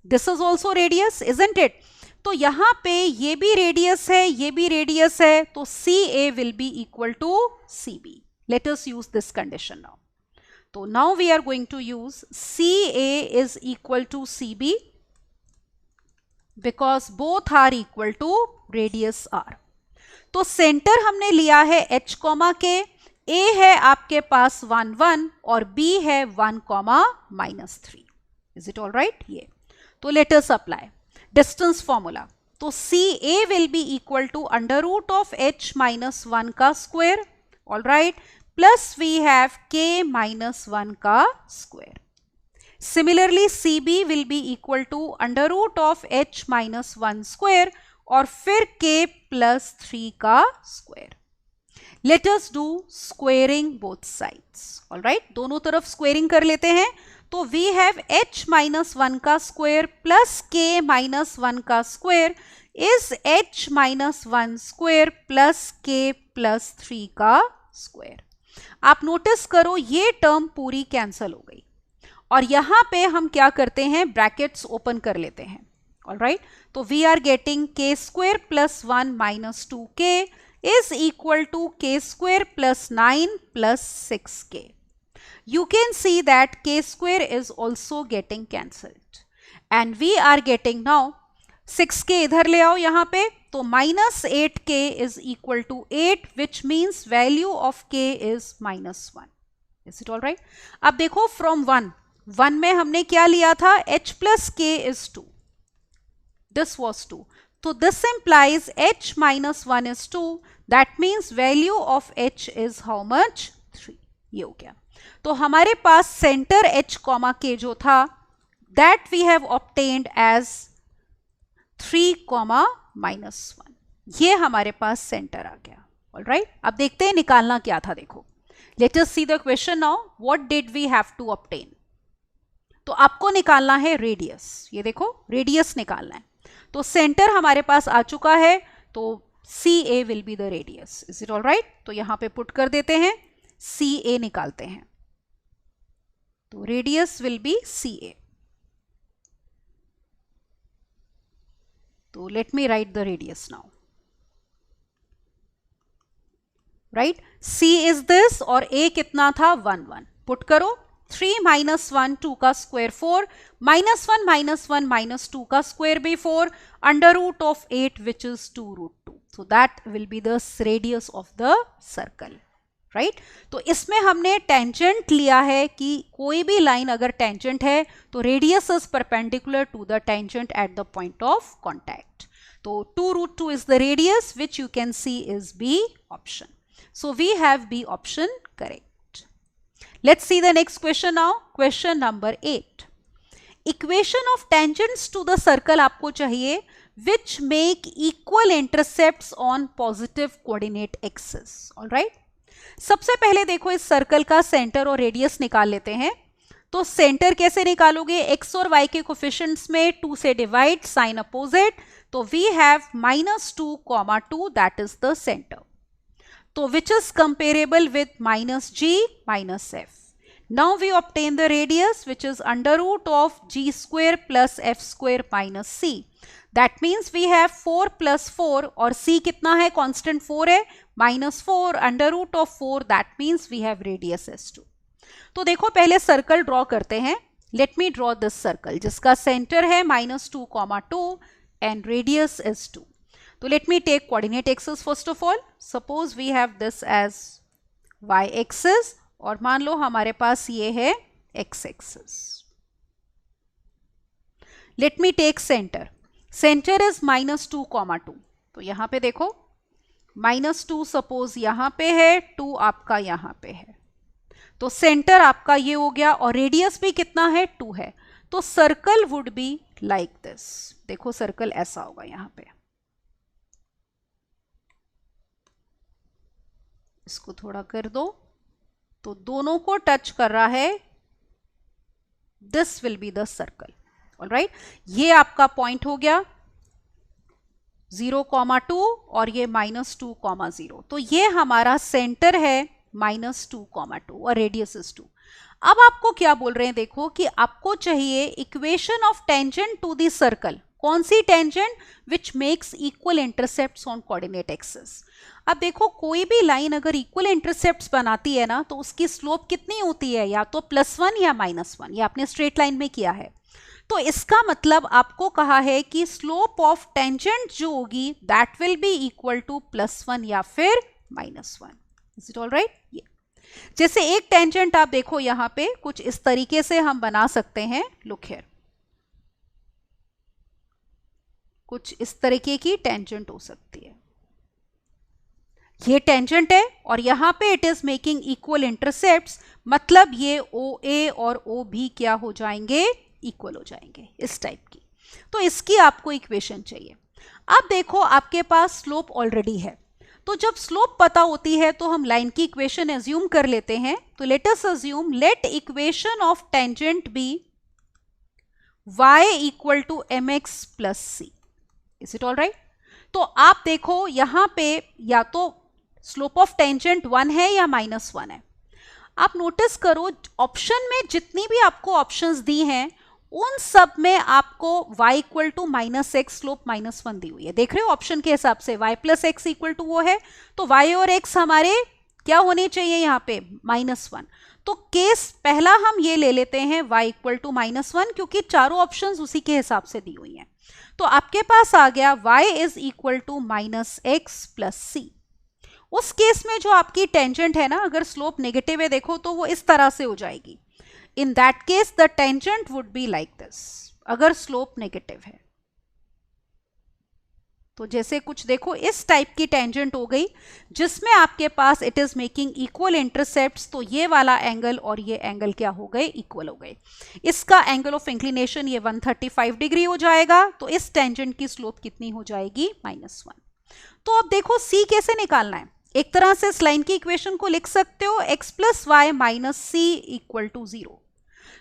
this is also radius, isn't it? तो यहां पे ये भी रेडियस है, ये भी रेडियस है, तो C A will be equal to C B. Let us use this condition now. तो now we are going to use C A is equal to C B because both are equal to radius R. तो centre हमने लिया है h, के, A है आपके पास 1, 1 और B है 1, -3। Is it all right? ये तो let us apply distance formula. तो CA will be equal to under root of h minus 1 का square, all right, plus we have k minus 1 का square. Similarly CB will be equal to under root of h minus 1 square और फिर k plus 3 का square. Let us do squaring both sides. Alright, दोनों तरफ squaring कर लेते हैं। तो वी हैव h माइनस 1 का स्क्वायर प्लस k माइनस 1 का square is h minus 1 square plus k plus 3 का स्क्वायर। आप नोटिस करो ये टर्म पूरी कैंसल हो गई और यहां पे हम क्या करते हैं, ब्रैकेट्स ओपन कर लेते हैं। ऑलराइट, तो we are getting k square plus 1 minus 2k is equal to k square plus 9 plus 6k. You can see that k square is also getting cancelled and we are getting now 6k इधर ले आओ यहाँ पे, तो minus 8k is equal to 8 which means value of k is -1. Is it all right? अब देखो from 1 में हमने क्या लिया था, h plus k is 2. This was 2. So this implies h minus 1 is 2. That means value of h is how much? 3. ये हो गया। तो हमारे पास सेंटर h, k जो था that we have obtained as 3, -1. ये हमारे पास सेंटर आ गया। Alright? अब देखते हैं निकालना क्या था। देखो, let us see the question now. What did we have to obtain? तो आपको निकालना है रेडियस। ये देखो रेडियस निकालना है। तो सेंटर हमारे पास आ चुका है, तो CA will be the radius. Is it all right? तो यहां पे पुट कर देते हैं, CA निकालते हैं, तो रेडियस विल बी CA। तो let me write the radius now, right. C is this और ए कितना था 1 1. पुट करो 3 माइनस 1 2 का स्क्वायर 4, माइनस 1 माइनस 2 का स्क्वायर भी 4, under root of 8 which is 2 root 2. So that will be the radius of the circle, right. तो इसमें हमने टेंजेंट लिया है कि कोई भी लाइन अगर टेंजेंट है तो radius is perpendicular to the tangent at the point of contact. तो 2 root 2 is the radius, which you can see is B option. So we have B option correct. Let's see the next question now. Question number 8. Equation of tangents to the circle आपको चाहिए which make equal intercepts on positive coordinate axis. All right. सबसे पहले देखो इस circle का centre और radius निकाल लेते हैं. तो सेंटर कैसे निकालोगे? x और y के कोफिशिएंट्स में 2 से डिवाइड, साइन अपोजिट. तो we have -2, 2 that is the centre. तो which is comparable with -g -f. Now we obtain the radius which is under root of g square plus f square minus c. That means we have 4 + 4 और c कितना है? Constant 4 है. -4 under root of 4 that means we have radius s2. तो देखो पहले circle draw करते हैं. Let me draw this circle जिसका सेंटर है -2, 2 and radius is 2. So let me take coordinate axis first of all. Suppose we have this as y axis और मान लो हमारे पास ये है x axis. Let me take center. Center is -2, 2. तो यहाँ पे देखो -2 सपोज यहाँ पे है, 2 आपका यहाँ पे है. तो सेंटर आपका ये हो गया और रेडियस भी कितना है? 2 है. तो circle would be like this. देखो सर्कल ऐसा होगा यहां पे. इसको थोड़ा कर दो तो दोनों को टच कर रहा है. This will be the circle. Alright. ये आपका पॉइंट हो गया 0, 2 और ये -2, 0. तो ये हमारा सेंटर है -2, 2 और रेडियस इज 2. अब आपको क्या बोल रहे हैं? देखो कि आपको चाहिए equation of tangent to the circle. कौन सी tangent? Which makes equal intercepts on coordinate axis. अब देखो कोई भी लाइन अगर इक्वल इंटरसेप्ट्स बनाती है ना तो उसकी स्लोप कितनी होती है? या तो +1 या -1. ये आपने स्ट्रेट लाइन में किया है. तो इसका मतलब आपको कहा है कि स्लोप ऑफ टेंजेंट जो होगी that will be equal to +1 या फिर -1. Is it all right? ये जैसे एक टेंजेंट आप देखो यहां पे कुछ इस तरीके से हम बना सकते हैं. Look here. कुछ इस तरीके की टेंजेंट हो सकती है. ये टेंजेंट है और यहां पे it is making equal intercepts. मतलब ये OA और OB क्या हो जाएंगे? इक्वल हो जाएंगे. इस टाइप की. तो इसकी आपको इक्वेशन चाहिए. अब देखो आपके पास स्लोप ऑलरेडी है. तो जब स्लोप पता होती है तो हम लाइन की इक्वेशन एज्यूम कर लेते हैं. तो let us assume let equation of tangent be y equal to mx plus c. Is it all right? तो आप देखो यहां पे या तो स्लोप ऑफ टेंजेंट 1 है या -1 है. आप नोटिस करो ऑप्शन में जितनी भी आपको ऑप्शंस दी हैं उन सब में आपको y equal to -x slope -1 दी हुई है. देख रहे हो ऑप्शन के हिसाब से y plus x equal to वो है. तो y और x हमारे क्या होने चाहिए यहाँ पे? -1. तो केस पहला हम ये ले लेते हैं y इक्वल टू -1 क्योंकि चारों ऑप्शंस उसी के हिसाब से दी हुई हैं. तो आपके पास आ गया y is equal to -x plus c. उस केस में जो आपकी टेंजेंट है ना अगर स्लोप नेगेटिव है देखो तो वो इस तरह से हो जाएगी. In that case, the tangent would be like this. अगर स्लोप नेगेटिव है तो जैसे कुछ देखो इस टाइप की टेंजेंट हो गई जिसमें आपके पास it is making equal intercepts. तो ये वाला एंगल और ये एंगल क्या हो गए? इक्वल हो गए. इसका एंगल ऑफ इंक्लिनेशन ये 135 डिग्री हो जाएगा. तो इस टेंजेंट की स्लोप कितनी हो जाएगी? -1. तो अब देखो c कैसे निकालना है. एक तरह से इस लाइन की इक्वेशन को लिख सकते हो x plus y minus c equal to 0.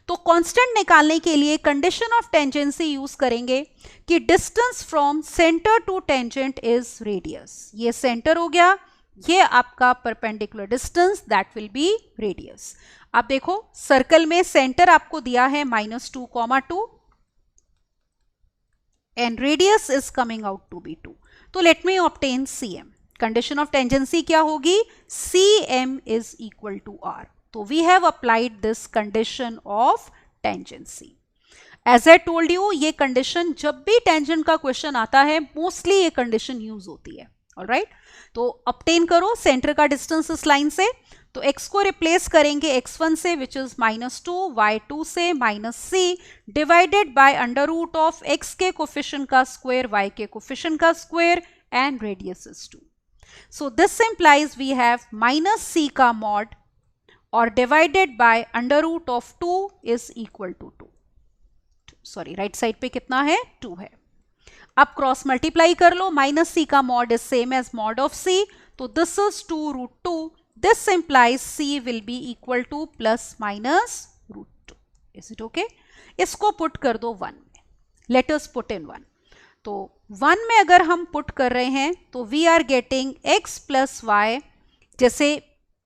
तो कांस्टेंट निकालने के लिए कंडीशन ऑफ टेंजेंसी यूज करेंगे कि distance from centre to tangent is radius. ये सेंटर हो गया, ये आपका perpendicular distance that will be radius. अब देखो सर्कल में सेंटर आपको दिया है -2, 2. and radius is coming out to be 2. तो let me obtain cm. Condition of tangency क्या होगी? cm is equal to r. तो we have applied this condition of tangency. As I told you, ये condition जब भी tangent का question आता है mostly ये condition use होती है. Alright? तो obtain करो center का distance इस line से. तो x को रिप्लेस करेंगे x1 से विच इज -2, y2 से -c divided by under root of x के कोफिशिएंट का स्क्वायर, y के कोफिशिएंट का square and radius is 2. So this implies we have -c का मॉड और divided by under root of 2 is equal to 2. Sorry, right side पे कितना है? 2 है. अब क्रॉस मल्टीप्लाई कर लो. -c का mod is same as mod of c. तो this is 2√2. This implies c will be equal to plus minus √2. Is it okay? इसको पुट कर दो 1 में. Let us put in 1. तो 1 में अगर हम पुट कर रहे हैं तो we are getting x plus y, जैसे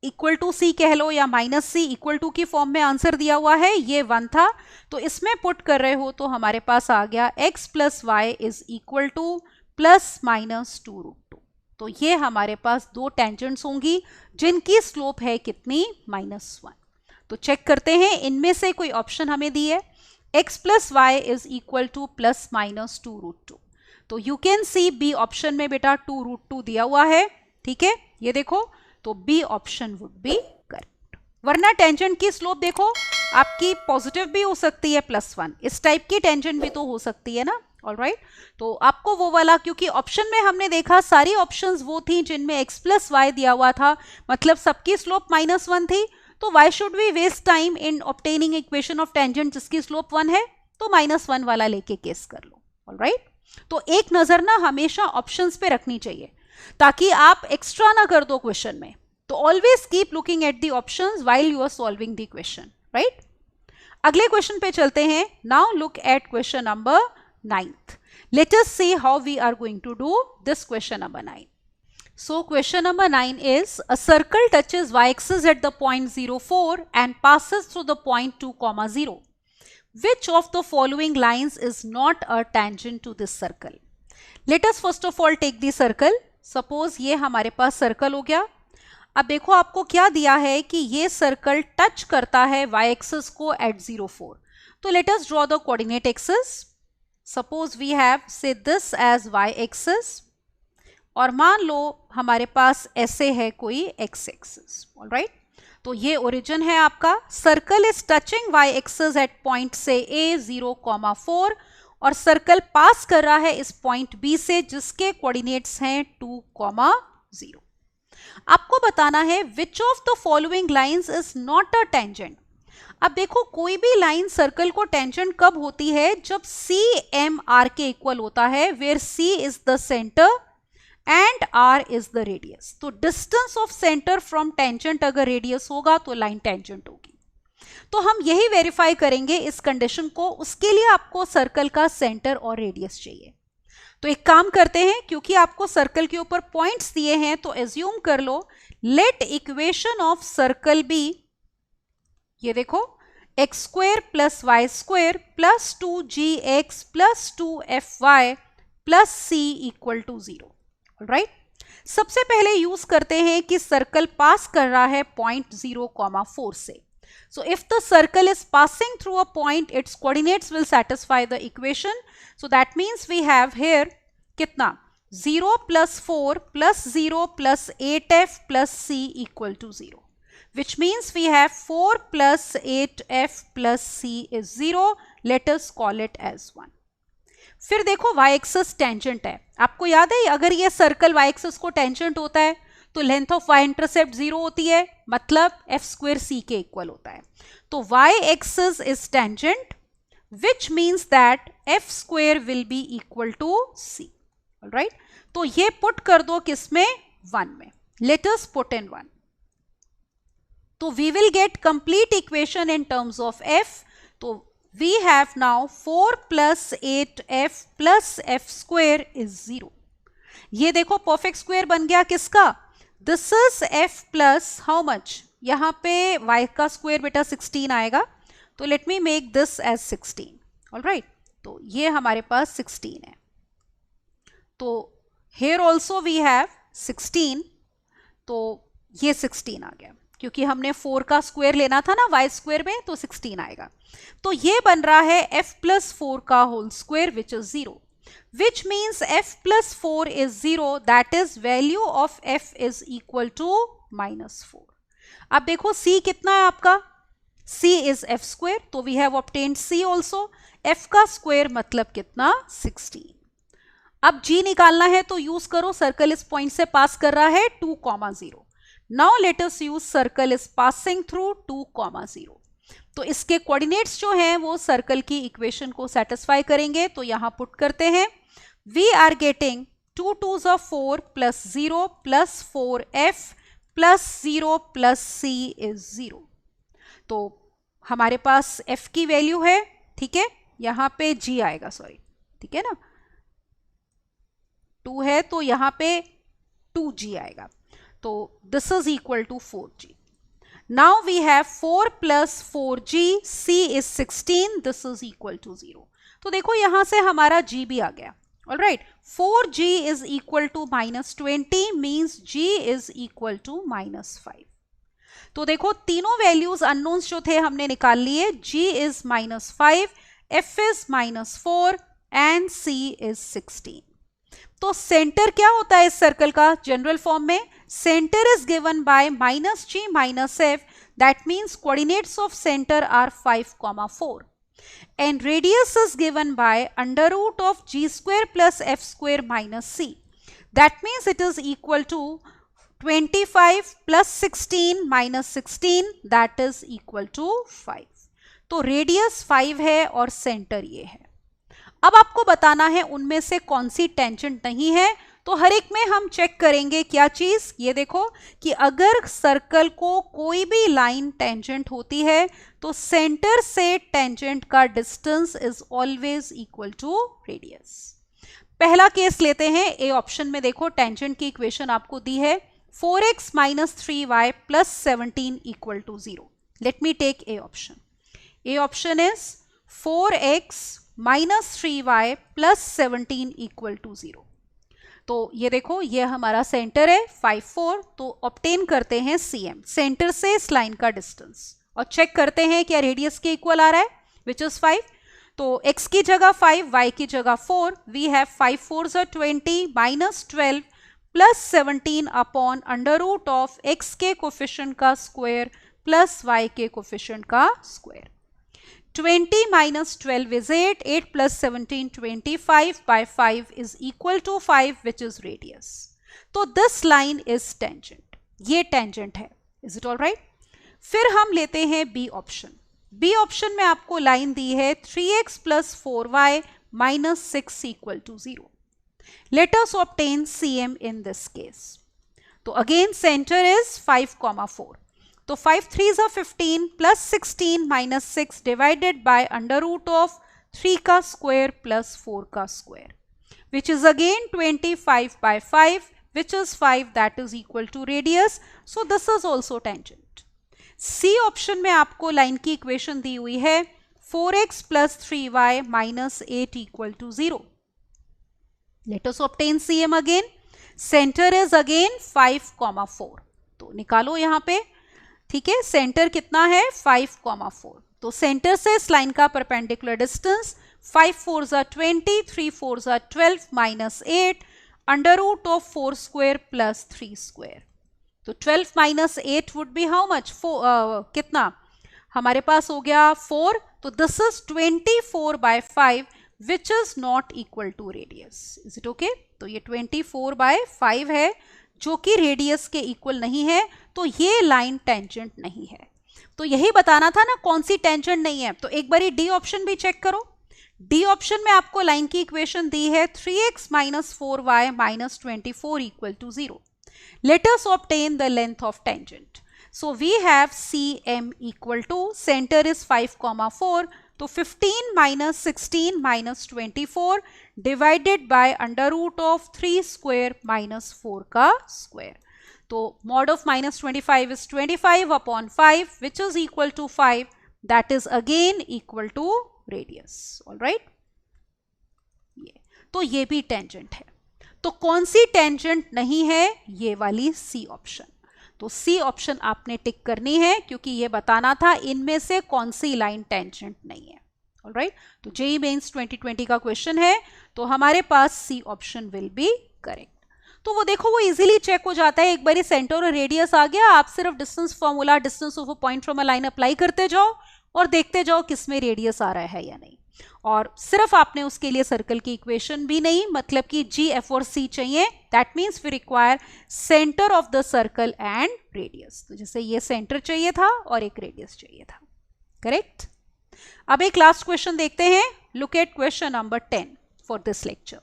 इक्वल टू c कह लो या माइनस c, इक्वल टू की फॉर्म में आंसर दिया हुआ है. ये 1 था तो इसमें पुट कर रहे हो तो हमारे पास आ गया x plus y is equal to plus minus 2√2. तो ये हमारे पास दो टेंजेंट्स होंगी जिनकी स्लोप है कितनी? -1. तो चेक करते हैं इनमें से कोई ऑप्शन हमें दी है. x plus y is equal to plus minus 2√2. तो you can see B option में बेटा 2√2 दिया हुआ है. ठीक है, ये देखो. तो B option would be correct. वरना टेंजेंट की स्लोप देखो आपकी पॉजिटिव भी हो सकती है +1. इस टाइप की टेंजेंट भी तो हो सकती है ना. ऑलराइट, तो आपको वो वाला, क्योंकि ऑप्शन में हमने देखा सारी ऑप्शंस वो थी जिनमें x plus y दिया हुआ था, मतलब सबकी स्लोप -1 थी. तो why should we waste time in obtaining equation of tangent जिसकी स्लोप 1 है? तो -1 वाला लेके केस कर लो. ऑलराइट, तो एक नजर ना हमेशा ऑप्शंस पे रखनी चाहिए ताकि आप एक्स्ट्रा ना कर दो क्वेश्चन में. तो always keep looking at the options while you are solving the question. Right, अगले क्वेश्चन पे चलते हैं. Now look at question number 9th. Let us see how we are going to do this question number 9. So question number 9 is a circle touches y-axis at the point 0,4 and passes through the point 2,0. Which of the following lines is not a tangent to this circle? Let us first of all take the circle. Suppose ये हमारे पास circle हो गया. अब देखो आपको क्या दिया है कि ये सर्कल टच करता है y-axis को at 0,4. तो let us draw the coordinate axis. Suppose we have say this as y-axis और मान लो हमारे पास ऐसे है कोई x-axis. ऑलराइट, तो ये ओरिजिन है आपका. Circle is touching y-axis at point से a 0,4 और सर्कल पास कर रहा है इस पॉइंट b से जिसके कोऑर्डिनेट्स हैं 2,0. आपको बताना है which of the following lines is not a tangent. अब देखो कोई भी लाइन सर्कल को टेंजेंट कब होती है? जब सी एम आर के इक्वल होता है, where C is the centre and R is the radius. तो distance of centre from tangent अगर रेडियस होगा तो लाइन टेंजेंट होगी. तो हम यही वेरीफाई करेंगे इस कंडीशन को. उसके लिए आपको सर्कल का सेंटर और रेडियस चाहिए. तो एक काम करते हैं, क्योंकि आपको सर्कल के ऊपर पॉइंट्स दिए हैं तो एज्यूम कर लो let equation of circle be, ये देखो x square plus y square plus 2gx plus 2fy plus c equal to 0. Right, सबसे पहले यूज करते हैं कि सर्कल पास कर रहा है पॉइंट 0,4 से. So if the circle is passing through a point its coordinates will satisfy the equation. So that means we have here कितना? 0 plus 4 plus 0 plus 8f plus c equal to 0. which means we have 4 plus 8f plus c is 0. Let us call it as 1. फिर देखो y-axis tangent है. आपको याद है अगर ये circle y-axis को टेंजेंट होता है तो लेंथ ऑफ y-इंटरसेप्ट 0 होती है, मतलब f स्क्वायर c के इक्वल होता है. तो y-axis is tangent which means that f square will be equal to c. Alright, तो ये पुट कर दो किसमें? 1 में. Let us put in 1. तो we will get complete equation in terms of f. तो we have now 4 plus 8f plus f square is 0. ये देखो परफेक्ट स्क्वायर बन गया किसका? This is f plus how much? यहाँ पे y का स्क्वायर बेटा 16 आएगा. तो let me make this as 16. Alright, तो ये हमारे पास 16 है. तो here also we have 16, तो ये 16 आ गया, क्योंकि हमने 4 का स्क्वायर लेना था ना y स्क्वायर में, तो 16 आएगा। तो ये बन रहा है f प्लस 4 का whole square which is 0, which means f plus 4 is 0, that is value of f is equal to -4। अब देखो c कितना है आपका, c इज f स्क्वायर, तो we have obtained c also, f का स्क्वायर मतलब कितना 16। अब g निकालना है तो यूज करो, सर्कल इस पॉइंट से पास कर रहा है 2, 0। Now let us use circle is passing through 2, 0। तो इसके कोऑर्डिनेट्स जो हैं वो सर्कल की इक्वेशन को सेटिस्फाई करेंगे, तो यहां पुट करते हैं। We are getting 2 2s are 4 plus 0 plus 4f plus 0 plus c is 0। तो हमारे पास f की वैल्यू है, ठीक है, यहां पे g आएगा, सॉरी, ठीक है ना, 2 है तो यहां पे 2g आएगा, तो this is equal to 4g। Now we have 4 plus 4g, c is 16, this is equal to 0। तो देखो यहां से हमारा g भी आ गया, alright. 4g is equal to -20 means g is equal to -5। तो देखो तीनों वैल्यूज अननोन्स जो थे हमने निकाल लिए, g is -5, f is -4 and c is 16। तो सेंटर क्या होता है इस सर्कल का जनरल फॉर्म में, centre is given by -g -f, that means coordinates of centre are 5, 4 and radius is given by √ of g square plus f square minus c, that means it is equal to 25 plus 16 minus 16, that is equal to 5। तो radius 5 है और centre ये है। अब आपको बताना है उनमें से कौन सी टेंजेंट नहीं है, तो हर एक में हम चेक करेंगे क्या चीज, ये देखो कि अगर सर्कल को कोई भी लाइन टेंजेंट होती है तो सेंटर से टेंजेंट का distance is always equal to radius. पहला केस लेते हैं, ए ऑप्शन में देखो टेंजेंट की इक्वेशन आपको दी है 4x - 3y + 17 = 0। Let me take A option. A option is 4x - 3y + 17 = 0। तो ये देखो ये हमारा सेंटर है 5, 4, तो ऑब्टेन करते हैं cm, सेंटर से इस लाइन का डिस्टेंस, और चेक करते हैं क्या रेडियस के इक्वल आ रहा है, विच इज 5। तो x की जगह 5, y की जगह 4, we have 5 4s are 20 -12 plus 17 upon √ of x के कोफिशिएंट का स्क्वायर प्लस y के कोफिशिएंट का square. 20 - 12 is 8, 8 plus 17 25 by 5 is equal to 5, which is radius. तो this line is tangent, ये tangent है, is it all right? फिर हम लेते हैं B ऑप्शन। B ऑप्शन में आपको लाइन दी है 3x + 4y - 6 = 0। Let us obtain CM in this case. तो again center is 5, 4, तो 5 3s are 15 plus 16 minus 6 divided by √ of 3 का स्क्वायर प्लस 4 का square, which is again 25 by 5, which is 5, that is equal to radius. So this is also tangent. C option में आपको line की equation दी हुई है 4x + 3y - 8 = 0। Let us obtain CM again. Center is again 5, 4, तो निकालो यहाँ पे, ठीक है, सेंटर कितना है 5, 4, तो सेंटर से इस लाइन का perpendicular distance 5 4s are 20, 3 4s are 12 minus 8 √ of 4 square plus 3 square। तो 12 minus 8 would be how much, कितना हमारे पास हो गया 4, तो this is 24 by 5 which is not equal to radius, is it okay? तो ये 24 by 5 है जो कि रेडियस के इक्वल नहीं है, तो ये लाइन टेंजेंट नहीं है। तो यही बताना था ना कौन सी टेंजेंट नहीं है। तो एक बारी डी ऑप्शन भी चेक करो। डी ऑप्शन में आपको लाइन की इक्वेशन दी है 3x - 4y - 24 = 0। Let us obtain the length of tangent. So we have CM equal to, center is 5, 4, तो 15 - 16 - 24 divided by √ of 3 square minus 4 का square. तो mod of -25 is 25 upon 5, which is equal to 5. That is again equal to radius. All right. तो ये भी tangent है। तो कौन सी टेंजेंट नहीं है? ये वाली सी ऑप्शन। तो सी ऑप्शन आपने टिक करनी है क्योंकि ये बताना था इनमें से कौन सी लाइन टेंजेंट नहीं है। ऑलराइट, तो जेईई मेंस 2020 का क्वेश्चन है, तो हमारे पास C option will be correct. तो वो देखो वो इजीली चेक हो जाता है, एक बार सेंटर और रेडियस आ गया, आप सिर्फ distance formula, distance of a point from a line apply करते जाओ और देखते जाओ किसमें रेडियस आ रहा है या नहीं। और सिर्फ आपने उसके लिए सर्कल की इक्वेशन भी नहीं, मतलब कि जी, एफ और सी चाहिए, that means we require centre of the circle and radius. तो जैसे ये सेंटर चाहिए था और एक रेडियस चाहिए था, करेक्ट। अब एक लास्ट क्वेश्चन देखते हैं, look at question number 10 for this lecture.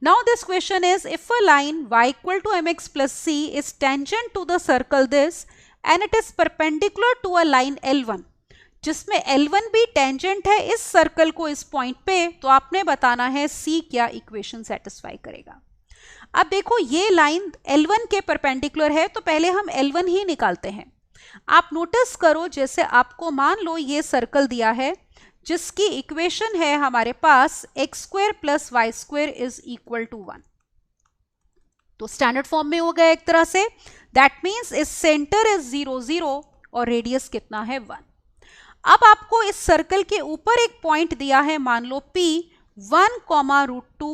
Now this question is, if a line y equal to mx plus c is tangent to the circle this and it is perpendicular to a line L1, जिसमें L1 भी tangent है इस circle को इस point पे, तो आपने बताना है C क्या इक्वेशन सेटिस्फाई करेगा। अब देखो ये लाइन L1 के परपेंडिकुलर है, तो पहले हम L1 ही निकालते हैं। आप नोटिस करो, जैसे आपको मान लो ये सर्कल दिया है जिसकी इक्वेशन है हमारे पास x square plus y square is equal to 1, तो स्टैंडर्ड फॉर्म में हो गया एक तरह से। दैट मीन्स इस सेंटर इज 0 0 और रेडियस कितना है 1। अब आपको इस सर्कल के ऊपर एक पॉइंट दिया है, मान लो P 1, √2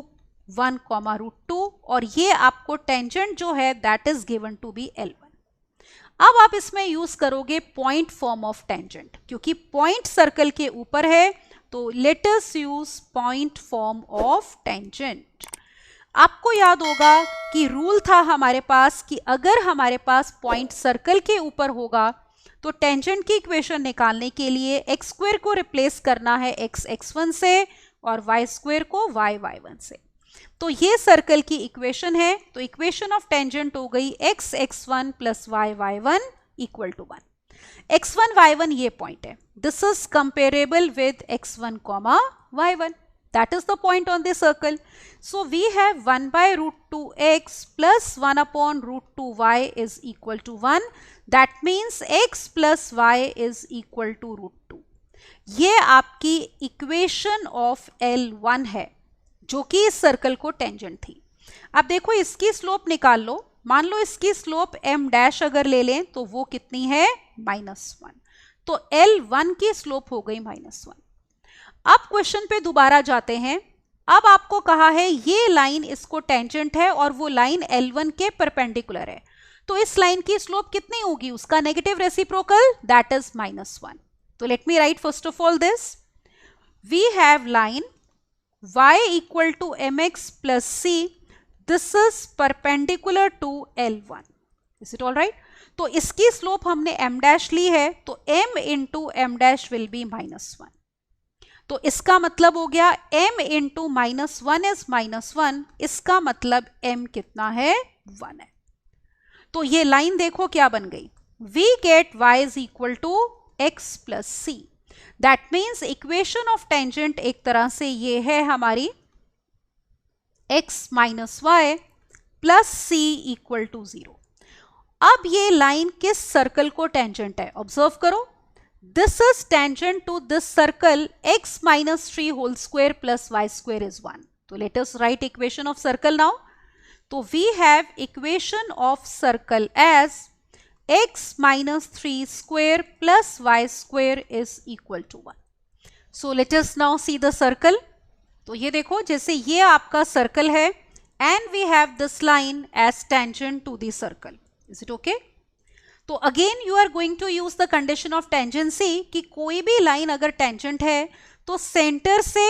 1, √2, और ये आपको टेंजेंट जो है that is given to be L1। अब आप इसमें यूज करोगे पॉइंट फॉर्म ऑफ टेंजेंट, क्योंकि पॉइंट सर्कल के ऊपर है, तो let us use point form of tangent. आपको याद होगा कि रूल था हमारे पास कि अगर हमारे पास पॉइंट सर्कल के ऊपर होगा तो टेंजेंट की इक्वेशन निकालने के लिए एक्स स्क्वायर को रिप्लेस करना है एक्स x1 से और वाई स्क्वायर को वाई y1 से। तो ये सर्कल की इक्वेशन है, तो इक्वेशन ऑफ टेंजेंट हो गई x x1 plus y y1 equal to 1। x1 y1 ये पॉइंट है, this is comparable with x1 y1, that is the point on the circle. So we have 1 by √2x plus 1 upon √2y is equal to 1. That means x plus y is equal to √2. ये आपकी equation of L1 है जो कि इस circle को tangent थी। अब देखो इसकी स्लोप निकाल लो, मान लो इसकी स्लोप m डैश अगर ले लें तो वो कितनी है -1, तो L1 की स्लोप हो गई -1। अब क्वेश्चन पे दोबारा जाते हैं। अब आपको कहा है ये लाइन इसको टेंजेंट है और वो लाइन L1 के परपेंडिकुलर है, तो इस लाइन की स्लोप कितनी होगी, उसका नेगेटिव रेसिप्रोकल, दैट इज -1। तो let me write first of all this, we have line y equal to mx plus c, this is perpendicular to L1, is it all right. तो इसकी slope हमने m dash ली है, तो m into m dash will be -1, तो इसका मतलब हो गया m इंटू -1 इज -1, इसका मतलब m कितना है 1 है। तो ये लाइन देखो क्या बन गई, we get y is equal to x plus c, that means equation of tangent एक तरह से ये है हमारी x minus y plus c equal to 0। अब ये लाइन किस सर्कल को टेंजेंट है, ऑब्जर्व करो, this is tangent to this circle x minus 3 whole square plus y square is 1. So let us write equation of circle now. So we have equation of circle as x minus 3 square plus y square is equal to 1. So let us now see the circle. तो ये देखो जैसे ये आपका circle है and we have this line as tangent to the circle. Is it okay? तो again you are going to use the condition of tangency कि कोई भी लाइन अगर टेंजेंट है तो सेंटर से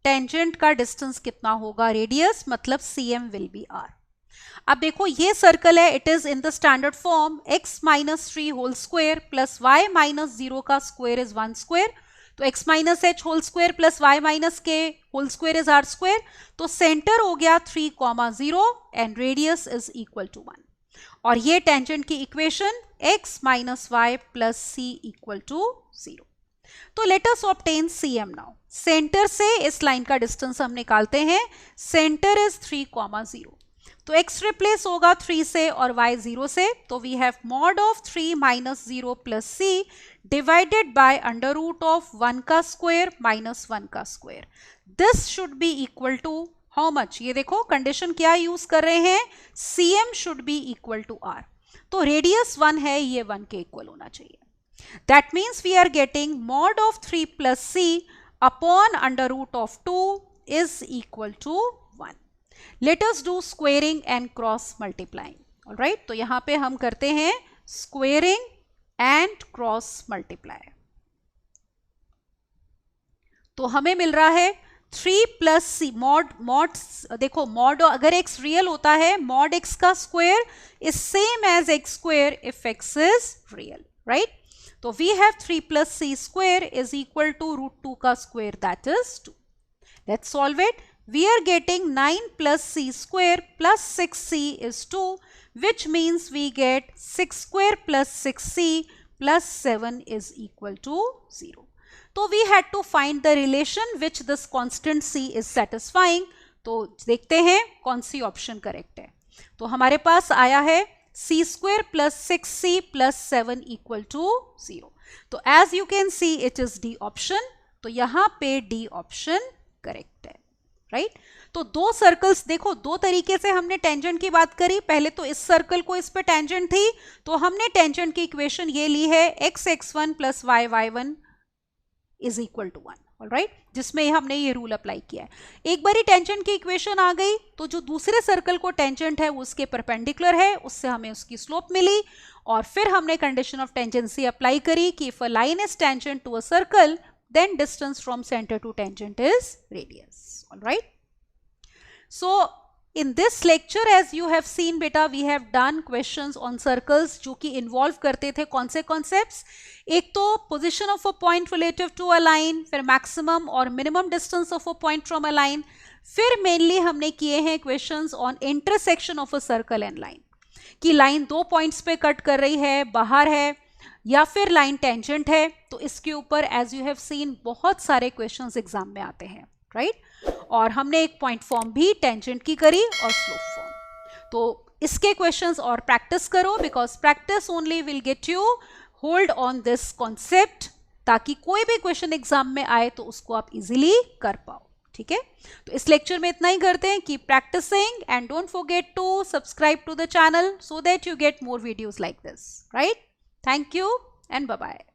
टेंजेंट का डिस्टेंस कितना होगा, रेडियस, मतलब cm विल बी r। अब देखो ये सर्कल है, it is in the standard form x minus 3 whole square plus y minus 0 का स्क्वायर इज 1 स्क्वायर, तो x minus h whole square plus y minus k whole square is r square, तो centre हो गया 3,0 and radius is equal to 1। और ये tangent की equation x minus y plus c equal to 0। तो let us obtain cm now. Centre से इस line का डिस्टेंस हम निकालते हैं, सेंटर इज 3,0, तो x रिप्लेस होगा 3 से और y 0 से, तो we have mod of 3 minus 0 plus c divided by under root of 1 का स्क्वायर माइनस 1 का square. This should be equal to how much, ये देखो कंडीशन क्या यूज कर रहे हैं, cm should be equal to r, तो रेडियस 1 है, ये 1 के इक्वल होना चाहिए. That means we are getting mod of 3 plus c upon under root of 2 is equal to 1. Let us do squaring and cross multiplying. Alright, तो यहाँ पे हम करते हैं squaring and cross multiply. तो हमें मिल रहा है 3 प्लस सी मॉड देखो मॉड अगर x रियल होता है मॉड x का square is same as x square if x is real, right. तो we have 3 plus c square is equal to root 2 का square that is 2. Let's solve it. We are getting 9 plus c square plus 6c is 2 which means we get 6 square plus 6c plus 7 is equal to 0. तो we had to find the relation which this constant c is satisfying. तो देखते हैं कौन C option correct है. तो हमारे पास आया है c square plus 6c plus 7 equal to 0. तो as you can see it is D option. तो यहाँ पे D ऑप्शन करेक्ट है, राइट. तो दो सर्कल्स देखो, दो तरीके से हमने टेंजेंट की बात करी. पहले तो इस सर्कल को इस पे टेंजेंट थी तो हमने टेंजेंट की इक्वेशन ये ली है x x1 plus y y1 is equal to 1, alright, जिसमें हमने ये रूल अप्लाई किया है. एक बारी टेंजेंट की इक्वेशन आ गई तो जो दूसरे सर्कल को टेंजेंट है वो उसके परपेंडिकुलर है, उससे हमें उसकी स्लोप मिली. और फिर हमने कंडीशन ऑफ टेंजेंसी अप्लाई करी कि if a line is tangent to a circle then distance from center to tangent is radius. All right. So in this lecture as you have seen beta we have done questions on circles जो कि involve करते थे कौन से concepts. एक तो position of a point relative to a line, फिर maximum और minimum distance of a point from a line, फिर mainly हमने किए हैं questions on intersection of a circle and line कि line दो points पे cut कर रही है, बाहर है या फिर लाइन टेंजेंट है. तो इसके ऊपर एज यू हैव सीन बहुत सारे क्वेश्चंस एग्जाम में आते हैं, राइट. और हमने एक पॉइंट फॉर्म भी टेंजेंट की करी और स्लोप फॉर्म. तो इसके क्वेश्चंस और प्रैक्टिस करो because practice only will get you hold on this concept, ताकि कोई भी क्वेश्चन एग्जाम में आए तो उसको आप इजीली कर पाओ. ठीक है, तो इस लेक्चर में इतना ही करते हैं. Keep practising and don't forget to subscribe to the channel so that you get more videos like this, right. Thank you and bye-bye.